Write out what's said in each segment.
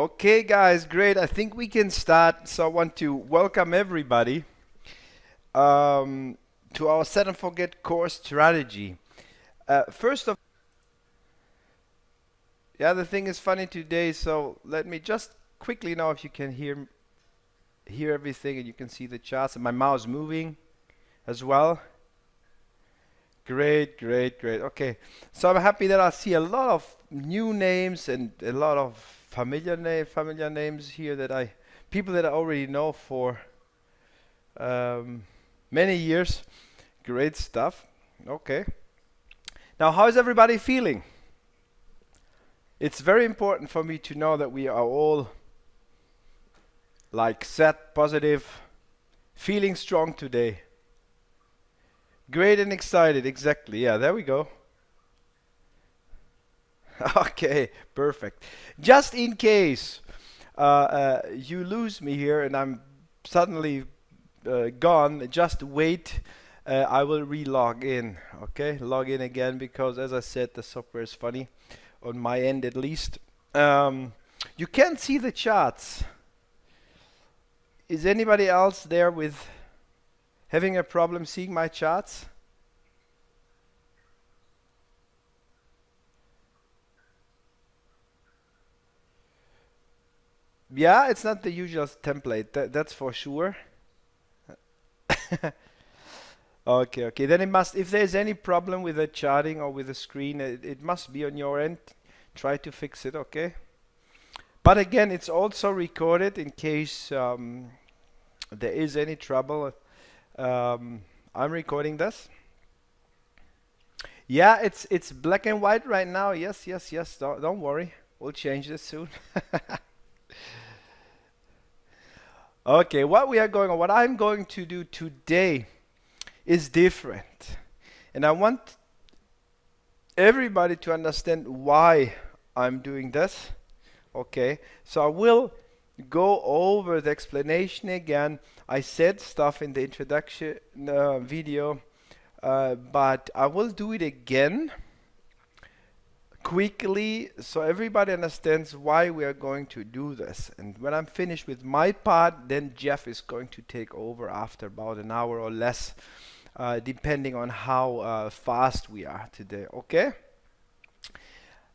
Okay, guys, great. I think we can start. So I want to welcome everybody to our Set and Forget course strategy. First of, yeah, the thing is funny today. So let me just quickly know if you can hear everything and you can see the charts and my mouse moving as well. Great, great, great. Okay, so I'm happy that I see a lot of new names and a lot of familiar names here people that I already know for um, many years. Great stuff. Okay. Now, how is everybody feeling? It's very important for me to know that we are all like set, positive, feeling strong today. Great and excited, exactly. Yeah, there we go. Okay, perfect. Just in case you lose me here and I'm suddenly gone, just wait. I will re-log in. Okay, log in again because, as I said, the software is funny on my end at least. You can't see the charts. Is anybody else there with having a problem seeing my charts? Yeah, it's not the usual template, that's for sure. Okay, okay. Then it must, if there's any problem with the charting or with the screen, it must be on your end. Try to fix it, okay? But again, it's also recorded in case there is any trouble. I'm recording this. Yeah, it's black and white right now. Yes, yes, yes. Don't worry. We'll change this soon. Okay, what I'm going to do today is different. And I want everybody to understand why I'm doing this. Okay, so I will go over the explanation again. I said stuff in the introduction video, but I will do it again quickly so everybody understands why we are going to do this. And when I'm finished with my part, then Jeff is going to take over after about an hour or less, depending on how fast we are today. Okay?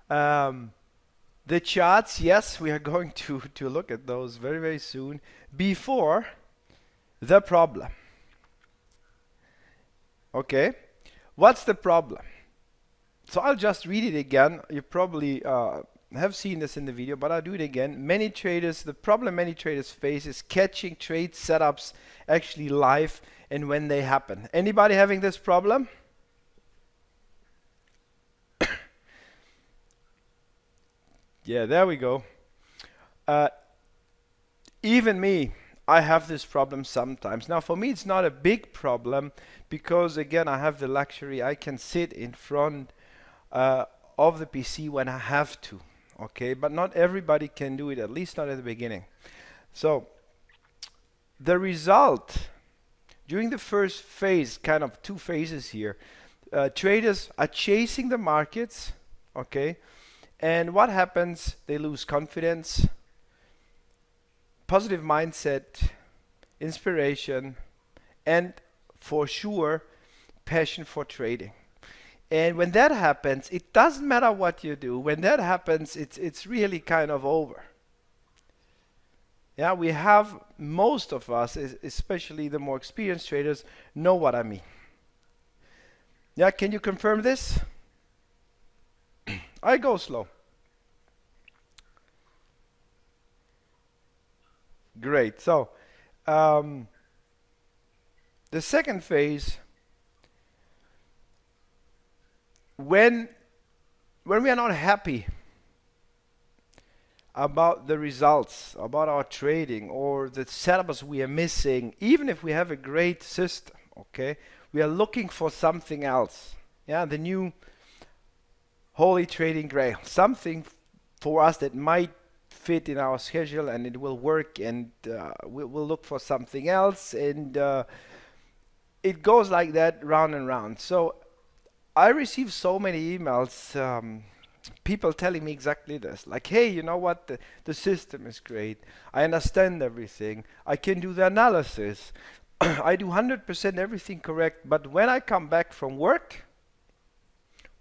The charts, yes, we are going to look at those very, very soon. Before the problem. Okay? What's the problem? So I'll just read it again. You probably have seen this in the video, but I'll do it again. The problem many traders face is catching trade setups actually live and when they happen. Anybody having this problem? Yeah, there we go. Even me, I have this problem sometimes. Now for me it's not a big problem because again I have the luxury, I can sit in front of the PC when I have to, okay? But not everybody can do it, at least not at the beginning. So the result during the first phase, kind of two phases here, traders are chasing the markets, okay? And what happens? They lose confidence, positive mindset, inspiration, and for sure, passion for trading. And when that happens, it doesn't matter what you do. When that happens, it's really kind of over. Yeah, we have, most of us, especially the more experienced traders, know what I mean. Yeah, can you confirm this? I go slow. Great. So, the second phase, when we are not happy about the results, about our trading or the setups we are missing, even if we have a great system, okay, we are looking for something else. Yeah, the new holy trading grail, something for us that might fit in our schedule and it will work, and we'll look for something else, and it goes like that round and round. So I receive so many emails people telling me exactly this, like, hey, you know what, the system is great, I understand everything, I can do the analysis, I do 100% everything correct, but when I come back from work,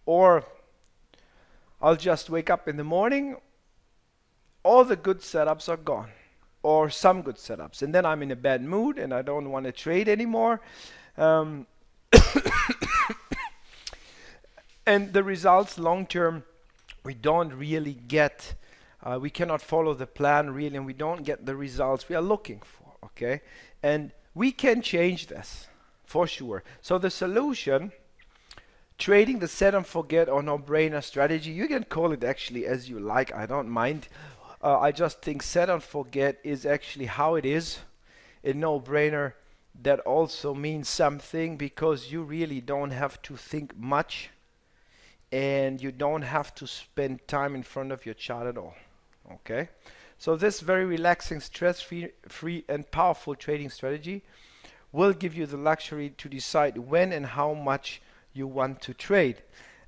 or I'll just wake up in the morning, all the good setups are gone, or some good setups, and then I'm in a bad mood and I don't want to trade anymore. Um, and the results long term, we don't really get, we cannot follow the plan really, and we don't get the results we are looking for, okay? And we can change this, for sure. So the solution, trading the set and forget or no-brainer strategy, you can call it actually as you like, I don't mind. I just think set and forget is actually how it is. A no-brainer, that also means something, because you really don't have to think much and you don't have to spend time in front of your chart at all. Okay, so this very relaxing, stress-free and powerful trading strategy will give you the luxury to decide when and how much you want to trade.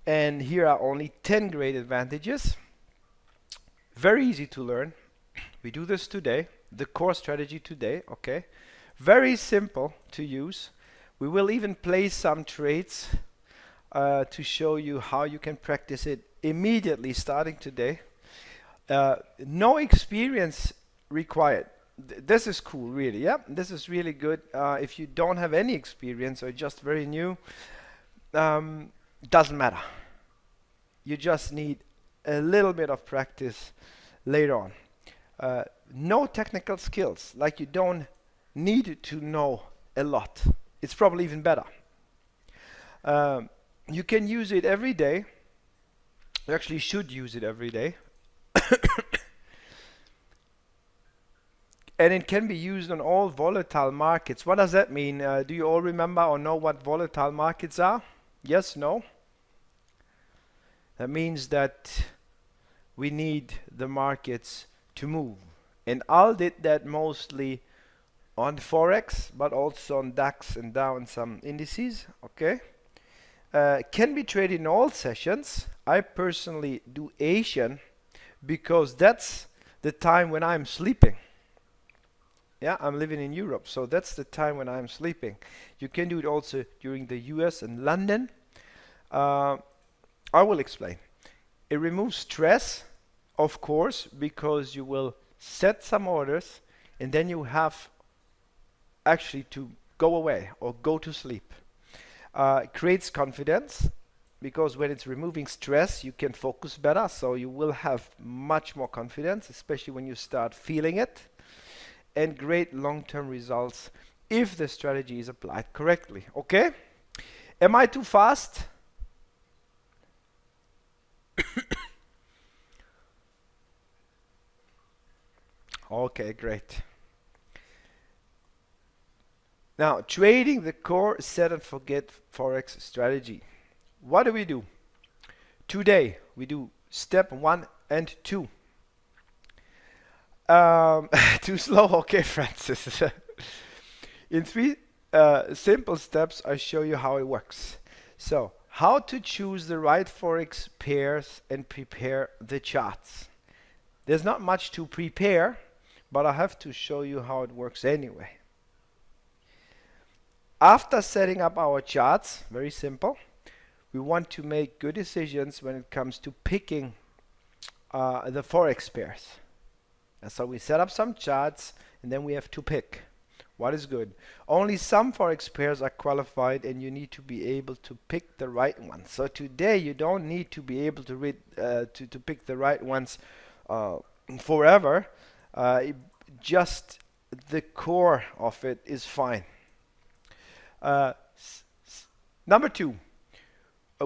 And here are only 10 great advantages. Very easy to learn. We do this today, the core strategy today, okay? Very simple to use. We will even play some trades to show you how you can practice it immediately starting today. No experience required. This is cool, really. Yeah, this is really good. If you don't have any experience or just very new, doesn't matter. You just need a little bit of practice later on. No technical skills, like you don't need to know a lot. It's probably even better. You can use it every day. You actually should use it every day. And it can be used on all volatile markets. What does that mean? Do you all remember or know what volatile markets are? Yes, no? That means that we need the markets to move. And Al did that mostly on Forex, but also on DAX and Dow and some indices, okay? Can be traded in all sessions. I personally do Asian because that's the time when I'm sleeping. Yeah, I'm living in Europe, so that's the time when I'm sleeping. You can do it also during the US and London. I will explain. It removes stress, of course, because you will set some orders and then you have actually to go away or go to sleep. It creates confidence, because when it's removing stress you can focus better, so you will have much more confidence, especially when you start feeling it. And great long-term results if the strategy is applied correctly. Okay? Am I too fast? Okay, great. Now, trading the core set and forget Forex strategy. What do we do? Today, we do step 1 and 2. Too slow? Okay, Francis. In 3 simple steps, I show you how it works. So, how to choose the right Forex pairs and prepare the charts. There's not much to prepare, but I have to show you how it works anyway. After setting up our charts, very simple, we want to make good decisions when it comes to picking the Forex pairs. And so we set up some charts and then we have to pick what is good. Only some Forex pairs are qualified and you need to be able to pick the right ones. So today you don't need to be able to read to pick the right ones forever. Just the core of it is fine. Number 2,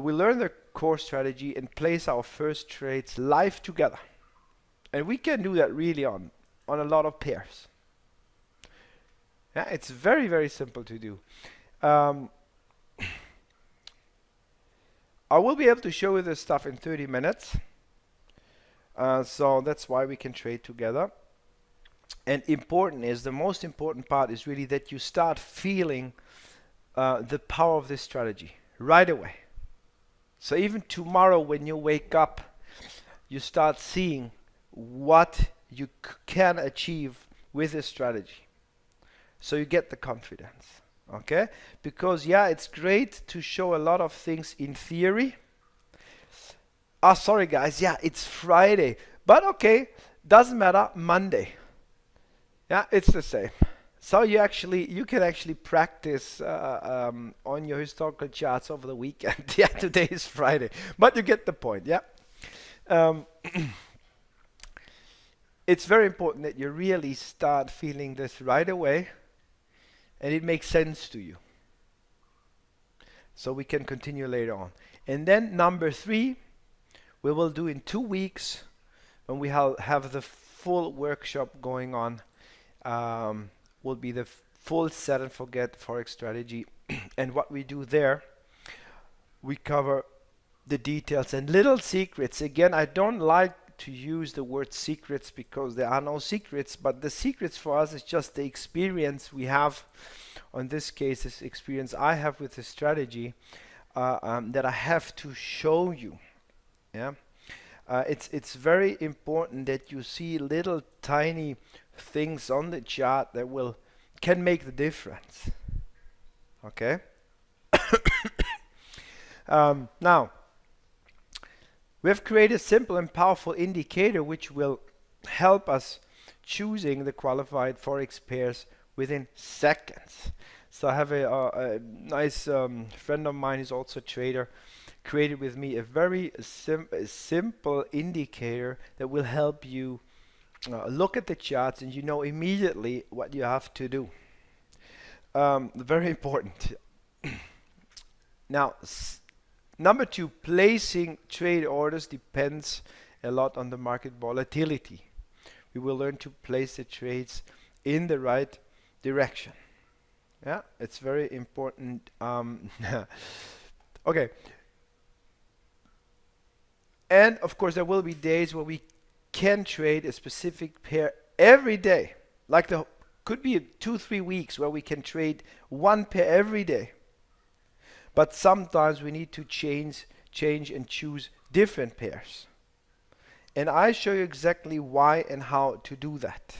we learn the core strategy and place our first trades live together. And we can do that really on a lot of pairs. Yeah, it's very, very simple to do. I will be able to show you this stuff in 30 minutes. So that's why we can trade together. And the most important part is really that you start feeling the power of this strategy right away. So even tomorrow when you wake up you start seeing what you can achieve with this strategy. So you get the confidence, okay? Because yeah, it's great to show a lot of things in theory. Ah, sorry guys, yeah, it's Friday, but okay, doesn't matter, Monday. Yeah, it's the same. So you can actually practice on your historical charts over the weekend. Yeah, today is Friday, but you get the point. Yeah, um, it's very important that you really start feeling this right away, and it makes sense to you. So we can continue later on. And then number 3, we will do in 2 weeks when we have the full workshop going on. Will be the full set and forget Forex strategy. And what we do there, we cover the details and little secrets. Again, I don't like to use the word secrets because there are no secrets, but the secrets for us is just the experience we have. On this case, this experience I have with the strategy that I have to show you. Yeah, it's very important that you see little tiny things on the chart that can make the difference. Okay. Now we have created a simple and powerful indicator which will help us choosing the qualified forex pairs within seconds. So I have a nice friend of mine who's also a trader created with me a very simple indicator that will help you look at the charts and you know immediately what you have to do. Very important. Now, number 2, placing trade orders depends a lot on the market volatility. We will learn to place the trades in the right direction. Yeah, it's very important. Okay. And of course, there will be days where we can trade a specific pair every day. Like could be 2-3 weeks where we can trade one pair every day. But sometimes we need to change and choose different pairs. And I show you exactly why and how to do that.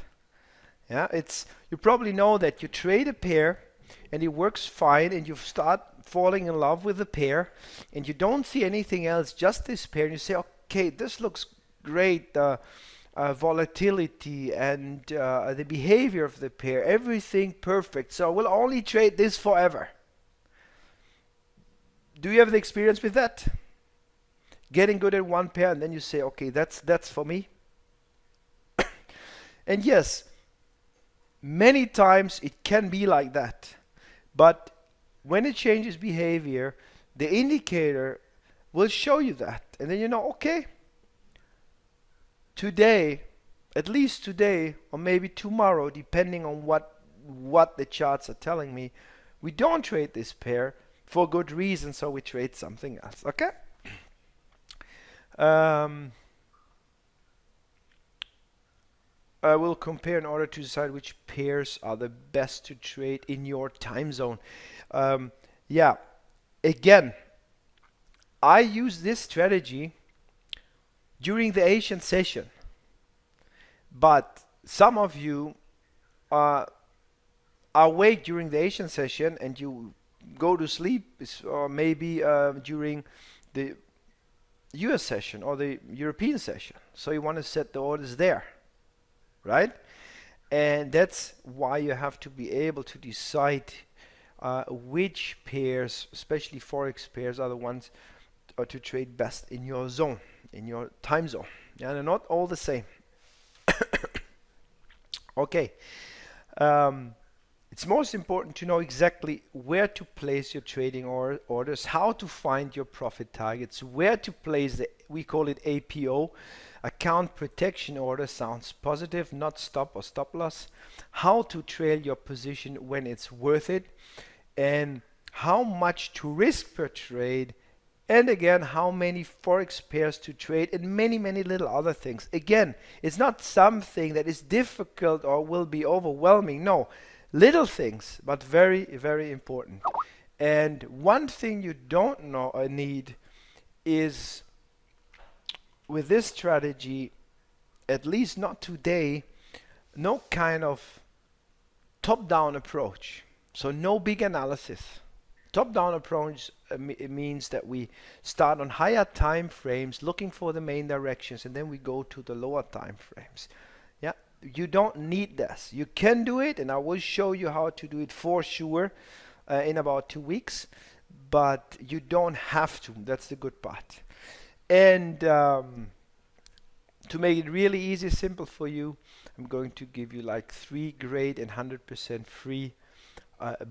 Yeah, you probably know that you trade a pair and it works fine and you start falling in love with the pair and you don't see anything else, just this pair, and you say, okay, this looks great, volatility and the behavior of the pair, everything perfect, so we'll only trade this forever. Do you have the experience with that? Getting good at one pair and then you say, okay, that's for me. And yes, many times it can be like that, but when it changes behavior, the indicator will show you that, and then you know, okay, today, at least today, or maybe tomorrow, depending on what the charts are telling me, we don't trade this pair for good reason, so we trade something else. Okay. I will compare in order to decide which pairs are the best to trade in your time zone. Yeah, again, I use this strategy during the Asian session, but some of you are awake during the Asian session and you go to sleep, or maybe during the US session or the European session, so you want to set the orders there, right? And that's why you have to be able to decide which pairs, especially forex pairs, are the ones to trade best in your zone, in your time zone. Yeah, they're not all the same. Okay. It's most important to know exactly where to place your trading orders, how to find your profit targets, where to place we call it APO, account protection order, sounds positive, not stop or stop loss, how to trail your position when it's worth it, and how much to risk per trade, and again, how many forex pairs to trade, and many, many little other things. Again, it's not something that is difficult or will be overwhelming. No, little things, but very, very important. And one thing you don't need is with this strategy, at least not today, no kind of top-down approach. So no big analysis. Top-down approach it means that we start on higher time frames, looking for the main directions, and then we go to the lower time frames. Yeah, you don't need this. You can do it, and I will show you how to do it for sure in about 2 weeks. But you don't have to. That's the good part. And to make it really easy, simple for you, I'm going to give you like 3 great and 100% free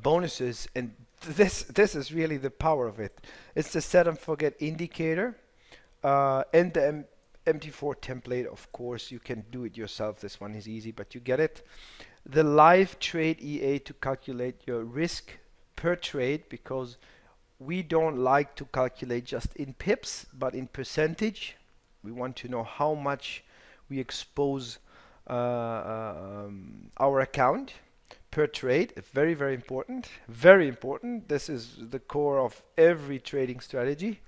bonuses, and this is really the power of it. It's the set and forget indicator and the MT4 template. Of course, you can do it yourself. This one is easy, but you get it. The live trade EA to calculate your risk per trade, because we don't like to calculate just in pips, but in percentage. We want to know how much we expose our account per trade. Very, very important. Very important. This is the core of every trading strategy,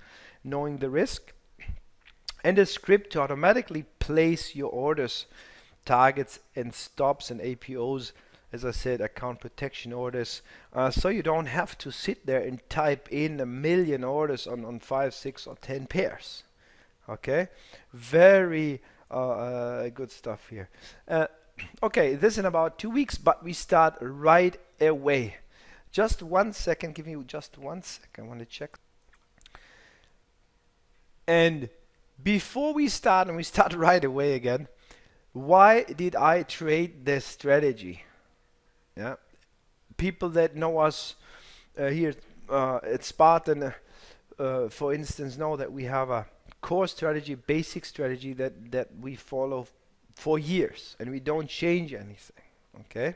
knowing the risk. And a script to automatically place your orders, targets, and stops and APOs. As I said, account protection orders. So you don't have to sit there and type in a million orders on 5, 6, or 10 pairs. Okay? Very good stuff here. Okay, this in about 2 weeks, but we start right away. Just 1 second, give me just 1 second, I want to check. And before we start, and we start right away again, why did I trade this strategy? Yeah, people that know us here at Spartan, for instance, know that we have a core strategy, basic strategy that we follow for years, and we don't change anything. Okay,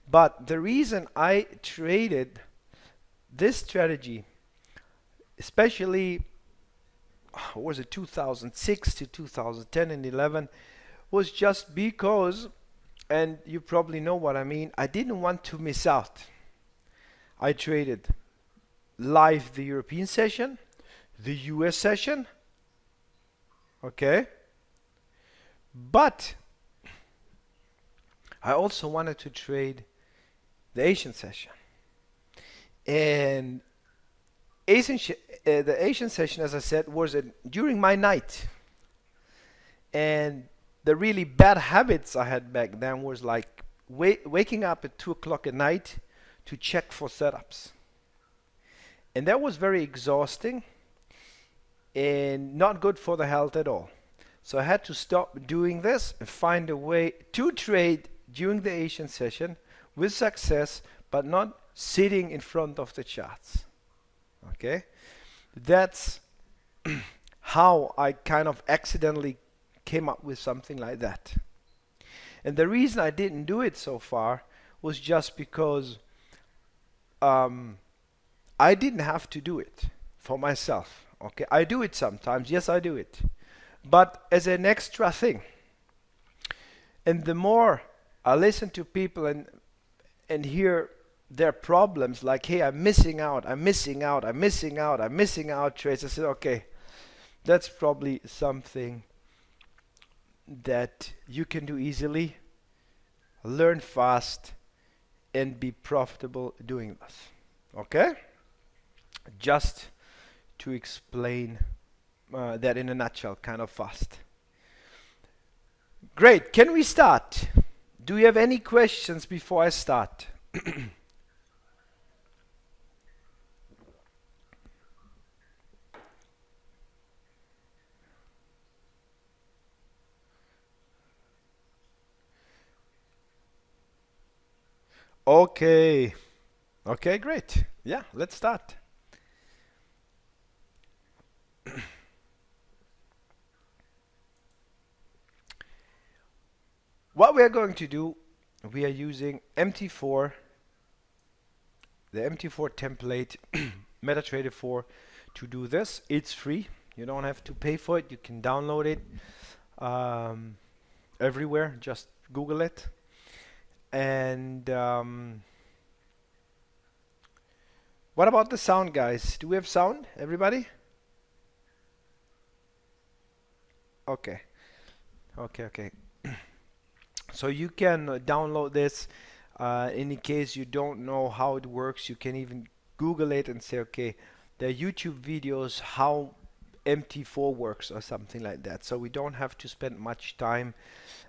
but the reason I traded this strategy, especially what was it, 2006 to 2010 and 11, was just because, and you probably know what I mean, I didn't want to miss out. I traded live the European session, the US session, okay, but I also wanted to trade the Asian session. And the Asian session, as I said, was during my night. And the really bad habits I had back then was like waking up at 2 o'clock at night to check for setups. And that was very exhausting and not good for the health at all. So I had to stop doing this and find a way to trade during the Asian session with success, but not sitting in front of the charts. Okay, that's how I kind of accidentally came up with something like that. And the reason I didn't do it so far was just because I didn't have to do it for myself. Okay, I do it sometimes. Yes, I do it, but as an extra thing. And the more I listen to people and hear their problems, like, hey, I'm missing out trades, I said, okay, that's probably something that you can do easily, learn fast, and be profitable doing this. Okay? Just to explain that in a nutshell, kind of fast. Great. Can we start? Do you have any questions before I start? Okay. Okay, great. Yeah, let's start. What we are going to do, we are using MT4, the MT4 template, MetaTrader 4, to do this. It's free. You don't have to pay for it. You can download it everywhere. Just Google it. And what about the sound, guys? Do we have sound, everybody? Okay, okay. So you can download this. In case you don't know how it works, you can even Google it and say, okay, there are YouTube videos how MT4 works or something like that. So we don't have to spend much time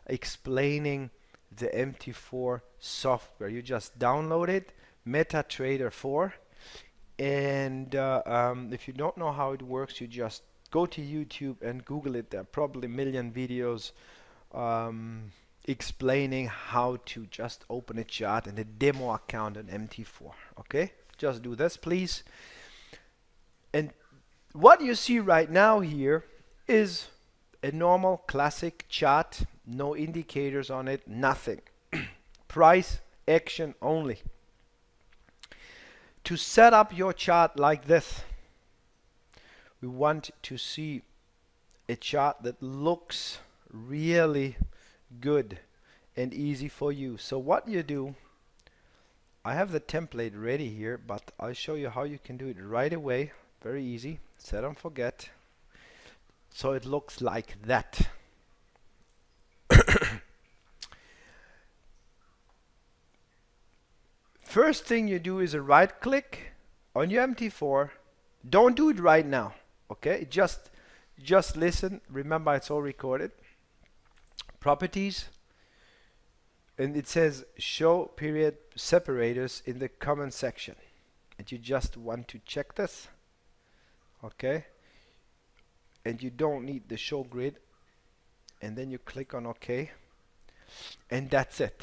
explaining the MT4 software. You just download it, MetaTrader 4, and if you don't know how it works, you just go to YouTube and Google it. There are probably a million videos um, explaining how to just open a chart and a demo account on MT4. Okay, just do this, please. And what you see right now here is a normal classic chart, no indicators on it, nothing. Price action only. To set up your chart like this, we want to see a chart that looks really good and easy for you. So what you do, I have the template ready here, but I'll show you how you can do it right away. Very easy. Set and forget. So it looks like that. First thing you do is a right click on your MT4. Don't do it right now. Okay? Just listen. Remember, it's all recorded. Properties. And it says show period separators in the comment section. And you just want to check this. Okay? And you don't need the show grid. And then you click on OK. And that's it.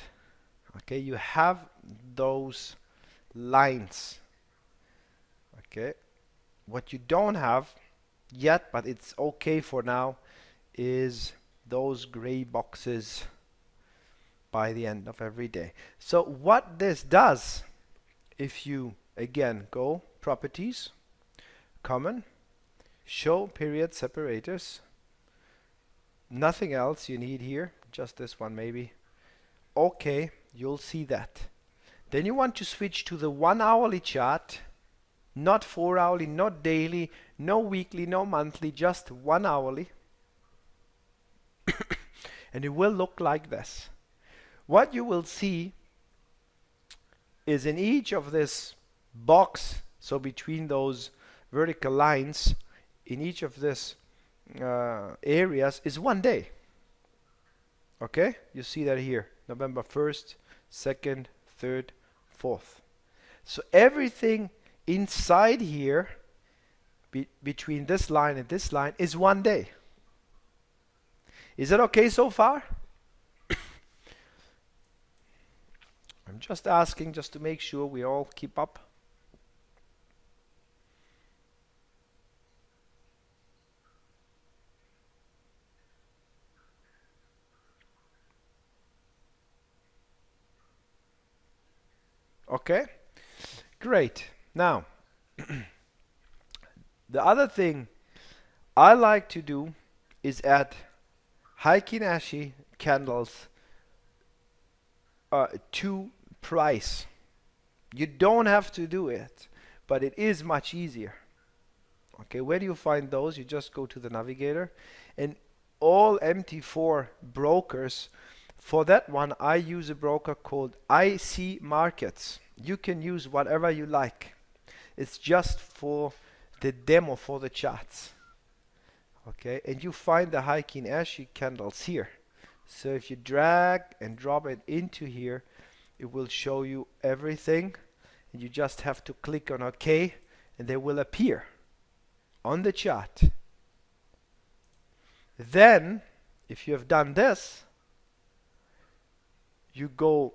Okay, you have those lines. Okay, what you don't have yet, but it's okay for now, is those gray boxes by the end of every day. So what this does, if you again go properties, common, show period separators, nothing else you need here, just this one maybe. Okay, you'll see that. Then you want to switch to the 1 hourly chart, not 4 hourly, not daily, no weekly, no monthly, just 1 hourly. And it will look like this. What you will see is in each of this box, so between those vertical lines, in each of this areas is 1 day. Okay, you see that here, November 1st, 2nd, 3rd, 4th. So everything inside here, between this line and this line, is 1 day. Is that okay so far? I'm just asking just to make sure we all keep up. Okay, great. Now, the other thing I like to do is add Heikin Ashi candles to price. You don't have to do it, but it is much easier. Okay, where do you find those? You just go to the navigator, and all MT4 brokers, for that one I use a broker called IC Markets. You can use whatever you like. It's just for the demo for the charts. Okay, and you find the Heikin Ashi candles here. So if you drag and drop it into here, it will show you everything, and you just have to click on OK, and they will appear on the chart. Then, if you have done this, you go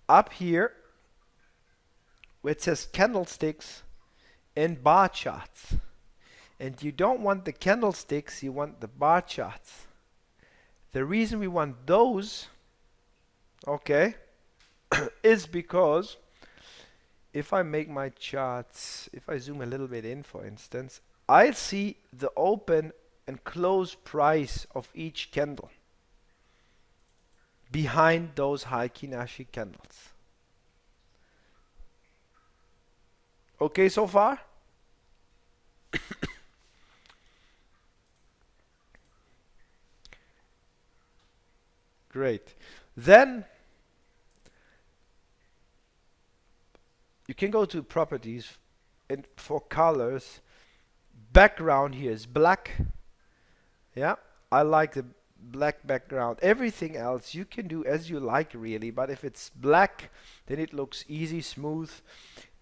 up here where it says candlesticks and bar charts. And you don't want the candlesticks, you want the bar charts. The reason we want those, okay, is because if I make my charts, if I zoom a little bit in, for instance, I see the open and close price of each candle behind those Heikin Ashi candles. Okay so far? Great. Then you can go to properties, and for colors, background here is black. Yeah, I like the black background. Everything else you can do as you like really, but if it's black, then it looks easy, smooth.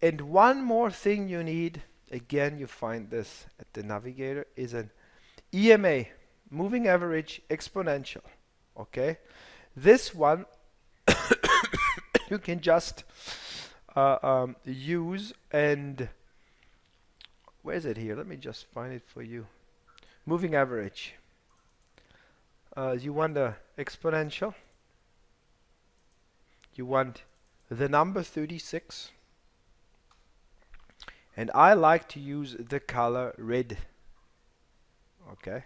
And one more thing you need, again you find this at the navigator, is an EMA, moving average exponential. Okay, this one you can just use, and where is it here? Let me just find it for you. Moving average. You want the exponential. You want the number 36. And I like to use the color red. Okay.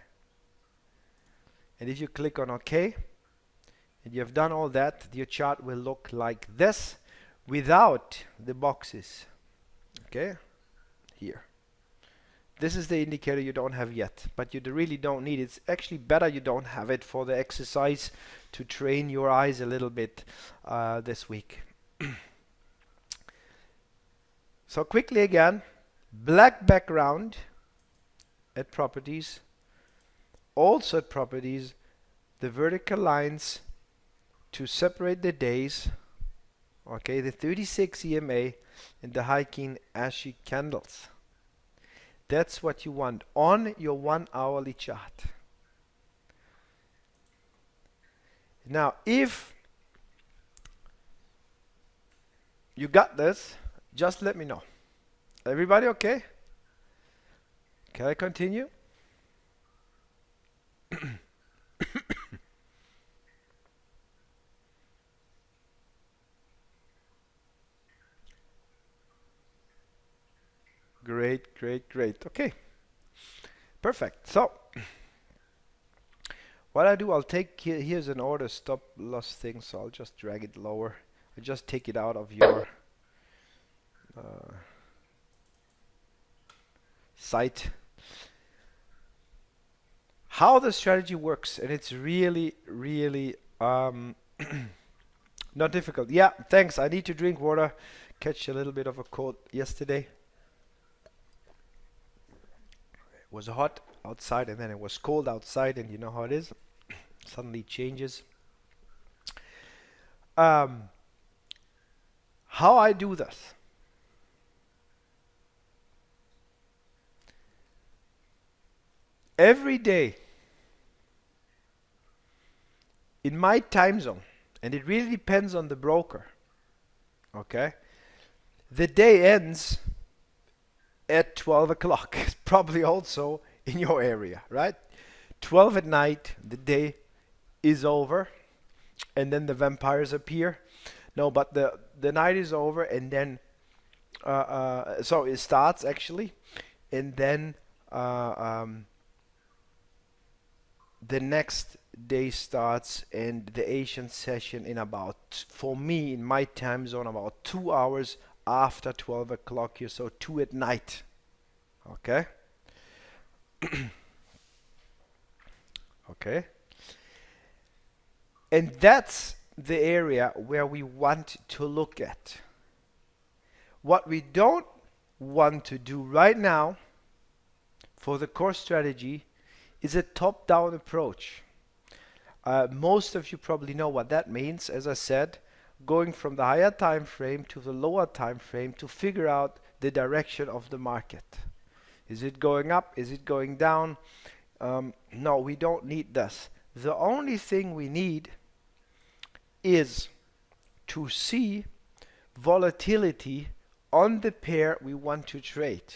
And if you click on OK, and you have done all that, your chart will look like this without the boxes. Okay. Here. This is the indicator you don't have yet, but you really don't need it. It's actually better you don't have it for the exercise to train your eyes a little bit this week. So quickly again, black background at properties. Also at properties, the vertical lines to separate the days. Okay, the 36 EMA and the hiking ashy candles. That's what you want on your 1 hourly chart. Now, if you got this, just let me know. Everybody okay? Can I continue? Great, great, great. Okay. Perfect. So, what I do, I'll take, here's an order stop loss thing, so I'll just drag it lower. I just take it out of your site. How the strategy works, and it's really, really not difficult. Yeah, thanks. I need to drink water. Catch a little bit of a cold yesterday. It was hot outside and then it was cold outside, and you know how it is. Suddenly changes. How I do this. Every day in my time zone, and it really depends on the broker. Okay? The day ends at 12 o'clock. It's probably also in your area, right? 12 at night, the day is over, and then the vampires appear. No, but the night is over, and then so it starts actually, and then the next day starts, and the Asian session in about, for me in my time zone, about 2 hours after 12 o'clock here, so 2 at night. Okay. Okay. And that's the area where we want to look at. What we don't want to do right now for the core strategy is a top-down approach. Most of you probably know what that means. As I said, going from the higher time frame to the lower time frame to figure out the direction of the market. Is it going up? Is it going down? No, we don't need this. The only thing we need is to see volatility on the pair we want to trade.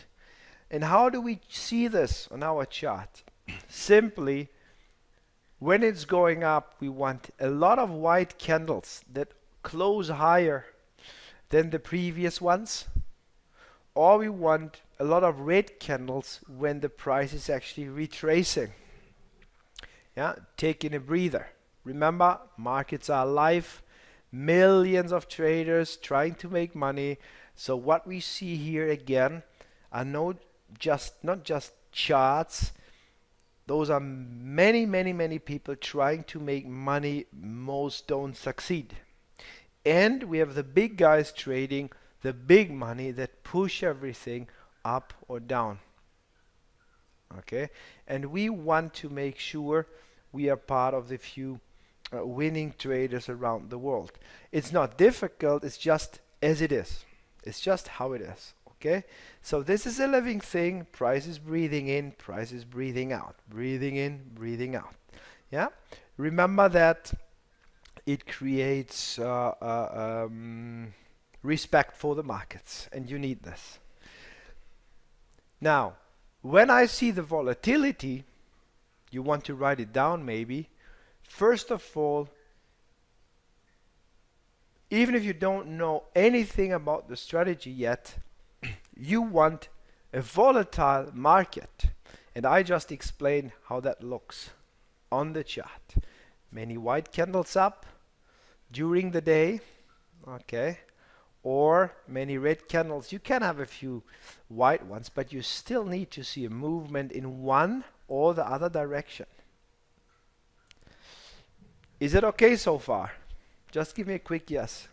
And how do we see this on our chart? Simply, when it's going up, we want a lot of white candles that close higher than the previous ones, or we want a lot of red candles when the price is actually retracing. Yeah, taking a breather. Remember, markets are live, millions of traders trying to make money. So what we see here again are not just charts those are many, many, many people trying to make money. Most don't succeed. And we have the big guys trading the big money that push everything up or down. Okay? And we want to make sure we are part of the few winning traders around the world. It's not difficult, it's just as it is. It's just how it is. Okay? So this is a living thing. Price is breathing in, price is breathing out. Breathing in, breathing out. Yeah? Remember that it creates respect for the markets, and you need this. Now, when I see the volatility, you want to write it down maybe. First of all, even if you don't know anything about the strategy yet, you want a volatile market. And I just explained how that looks on the chart. Many white candles up during the day, okay, or many red candles. You can have a few white ones, but you still need to see a movement in one or the other direction. Is it okay so far? Just give me a quick yes.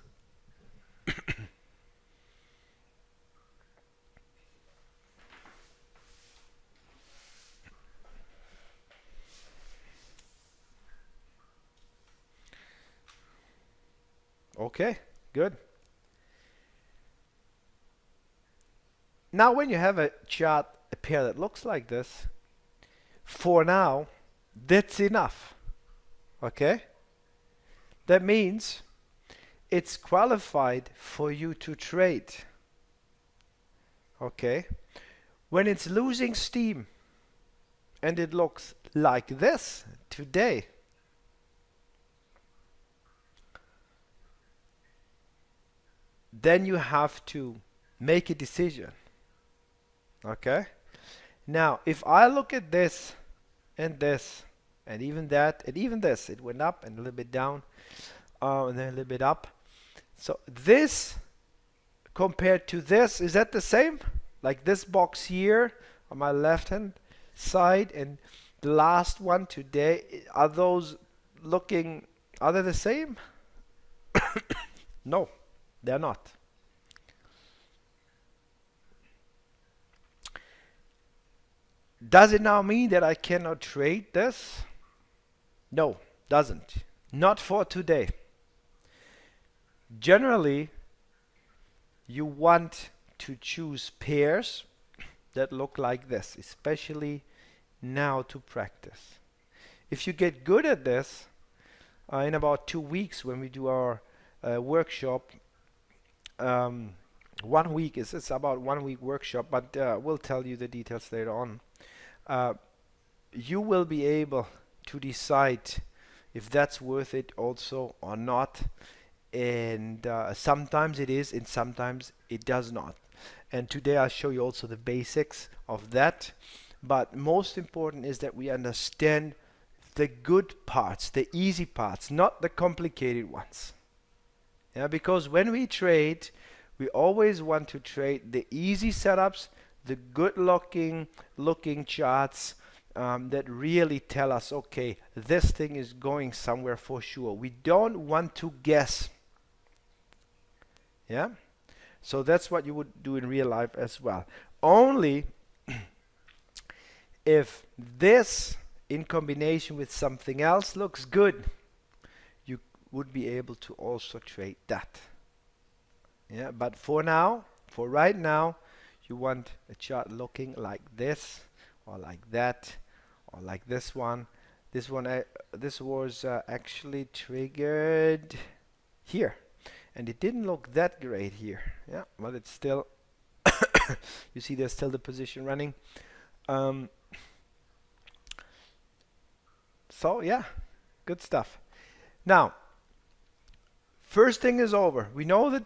Okay, good. Now when you have a chart, a pair that looks like this, for now, that's enough. Okay? That means it's qualified for you to trade. Okay? When it's losing steam and it looks like this today, then you have to make a decision. Okay? Now, if I look at this and this and even that and even this, it went up and a little bit down and then a little bit up. So this compared to this, is that the same? Like this box here on my left hand side and the last one today, are those looking, are they the same? No, they're not. Does it now mean that I cannot trade this? No, doesn't. Not for today. Generally, you want to choose pairs that look like this, especially now to practice. If you get good at this, in about 2 weeks when we do our workshop, 1 week is it's about 1 week workshop, but we'll tell you the details later on. You will be able to decide if that's worth it also or not, and sometimes it is and sometimes it does not. And today I'll show you also the basics of that, but most important is that we understand the good parts, the easy parts, not the complicated ones. Yeah, because when we trade, we always want to trade the easy setups, the good looking charts that really tell us, okay, this thing is going somewhere for sure. We don't want to guess. Yeah? So that's what you would do in real life as well. Only if this in combination with something else looks good, you would be able to also trade that. Yeah, but for now, for right now, you want a chart looking like this or like that or like this one. This one, this was actually triggered here, and it didn't look that great here. Yeah, but it's still you see there's still the position running. So yeah, good stuff. Now, first thing is over. We know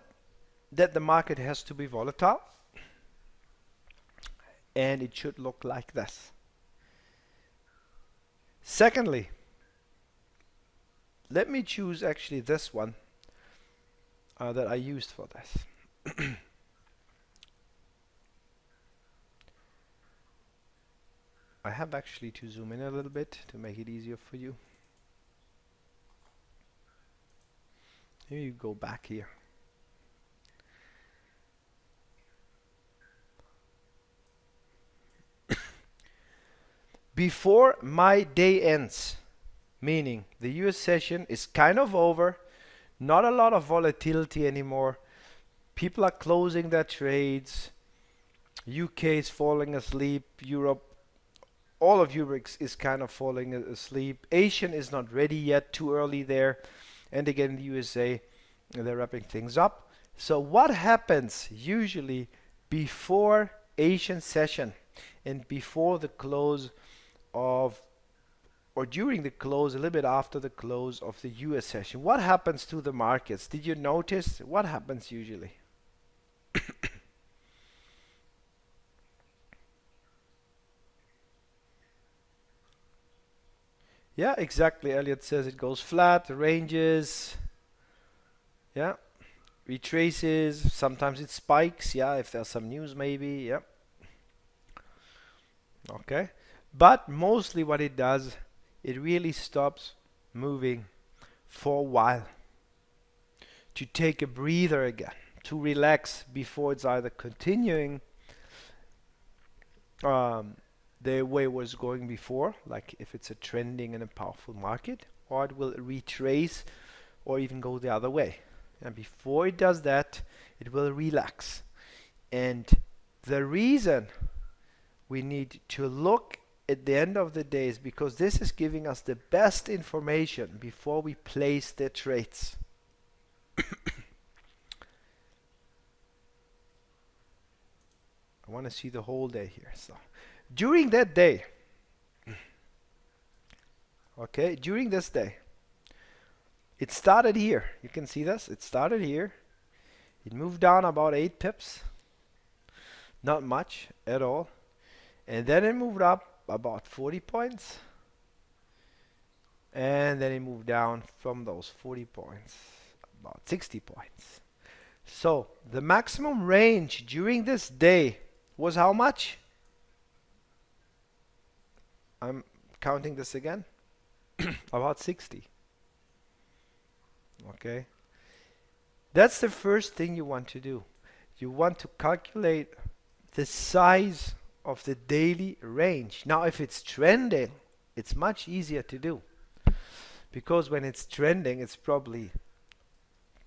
that the market has to be volatile, and it should look like this. Secondly, let me choose actually this one that I used for this. I have actually to zoom in a little bit to make it easier for you. Here you go back here. Before my day ends, meaning the US session is kind of over, not a lot of volatility anymore. People are closing their trades. UK is falling asleep. Europe, all of Europe is kind of falling asleep. Asian is not ready yet, too early there. And again, the USA, they're wrapping things up. So what happens usually before Asian session and before the close of, or during the close, a little bit after the close of the US session? What happens to the markets? Did you notice what happens usually? Yeah, exactly. Elliot says it goes flat, ranges, yeah, retraces. Sometimes it spikes, yeah, if there's some news maybe, yeah. Okay, but mostly what it does, it really stops moving for a while to take a breather again, to relax before it's either continuing the way it was going before, like if it's a trending and a powerful market, or it will retrace or even go the other way. And before it does that, it will relax. And the reason we need to look at the end of the day is because this is giving us the best information before we place the trades. I want to see the whole day here. So during that day, okay, during this day, it started here. You can see this. It started here. It moved down about 8 pips. Not much at all. And then it moved up about 40 points. And then it moved down from those 40 points, about 60 points. So the maximum range during this day was how much? I'm counting this again. About 60. Okay. That's the first thing you want to do. You want to calculate the size of the daily range. Now, if it's trending, it's much easier to do. Because when it's trending, it's probably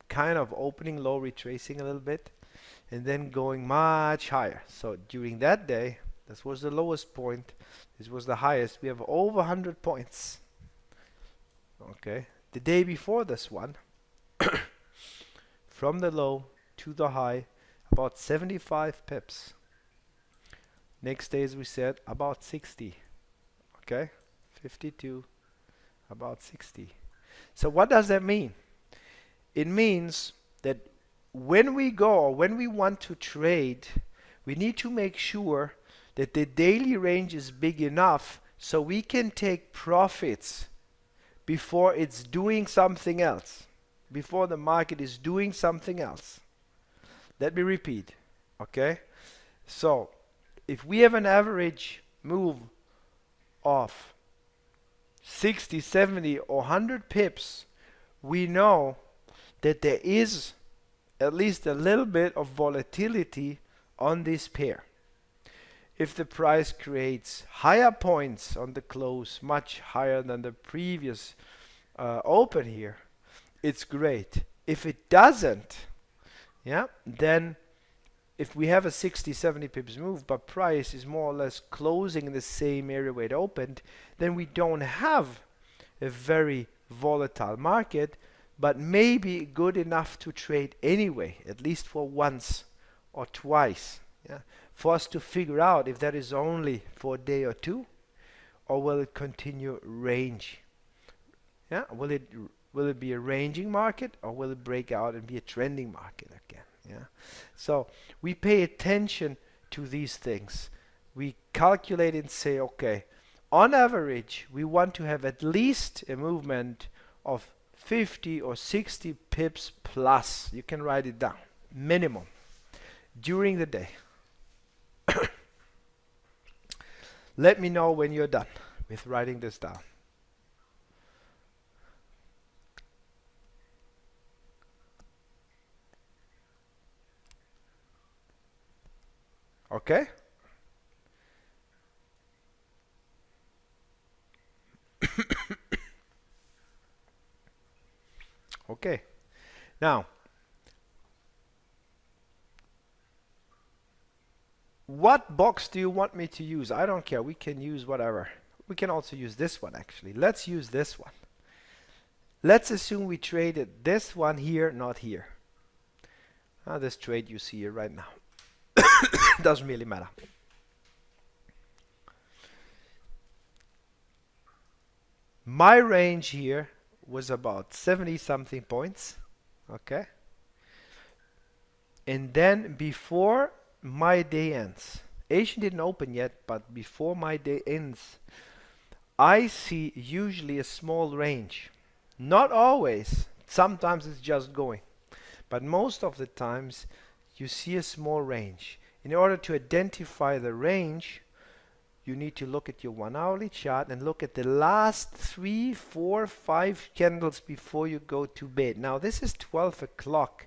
kind of opening low, retracing a little bit, and then going much higher. So during that day, this was the lowest point. This was the highest. We have over 100 points. Okay. The day before this one, from the low to the high, about 75 pips. Next day, as we said, about 60. Okay. 52, about 60. So what does that mean? It means that when we go, or when we want to trade, we need to make sure that the daily range is big enough so we can take profits before it's doing something else, before the market is doing something else. Let me repeat, okay? So, if we have an average move of 60, 70 or 100 pips, we know that there is at least a little bit of volatility on this pair. If the price creates higher points on the close, much higher than the previous open here, it's great. If it doesn't, yeah, then if we have a 60, 70 pips move, but price is more or less closing in the same area where it opened, then we don't have a very volatile market, but maybe good enough to trade anyway, at least for once or twice. Yeah, for us to figure out if that is only for a day or two, or will it continue range? Yeah, will it be a ranging market, or will it break out and be a trending market again? Yeah, so we pay attention to these things. We calculate and say, okay, on average, we want to have at least a movement of 50 or 60 pips plus. You can write it down, minimum, during the day. Let me know when you're done with writing this down. Okay? Okay. Now, what box do you want me to use? I don't care. We can use whatever. We can also use this one, actually. Let's use this one. Let's assume we traded this one here, not here. This trade you see here right now. Doesn't really matter. My range here was about 70 something points. Okay. And then before my day ends, Asian didn't open yet, but before my day ends, I see usually a small range. Not always. Sometimes it's just going. But most of the times you see a small range. In order to identify the range, you need to look at your 1 hourly chart and look at the last 3, 4, 5 candles before you go to bed. Now this is 12 o'clock.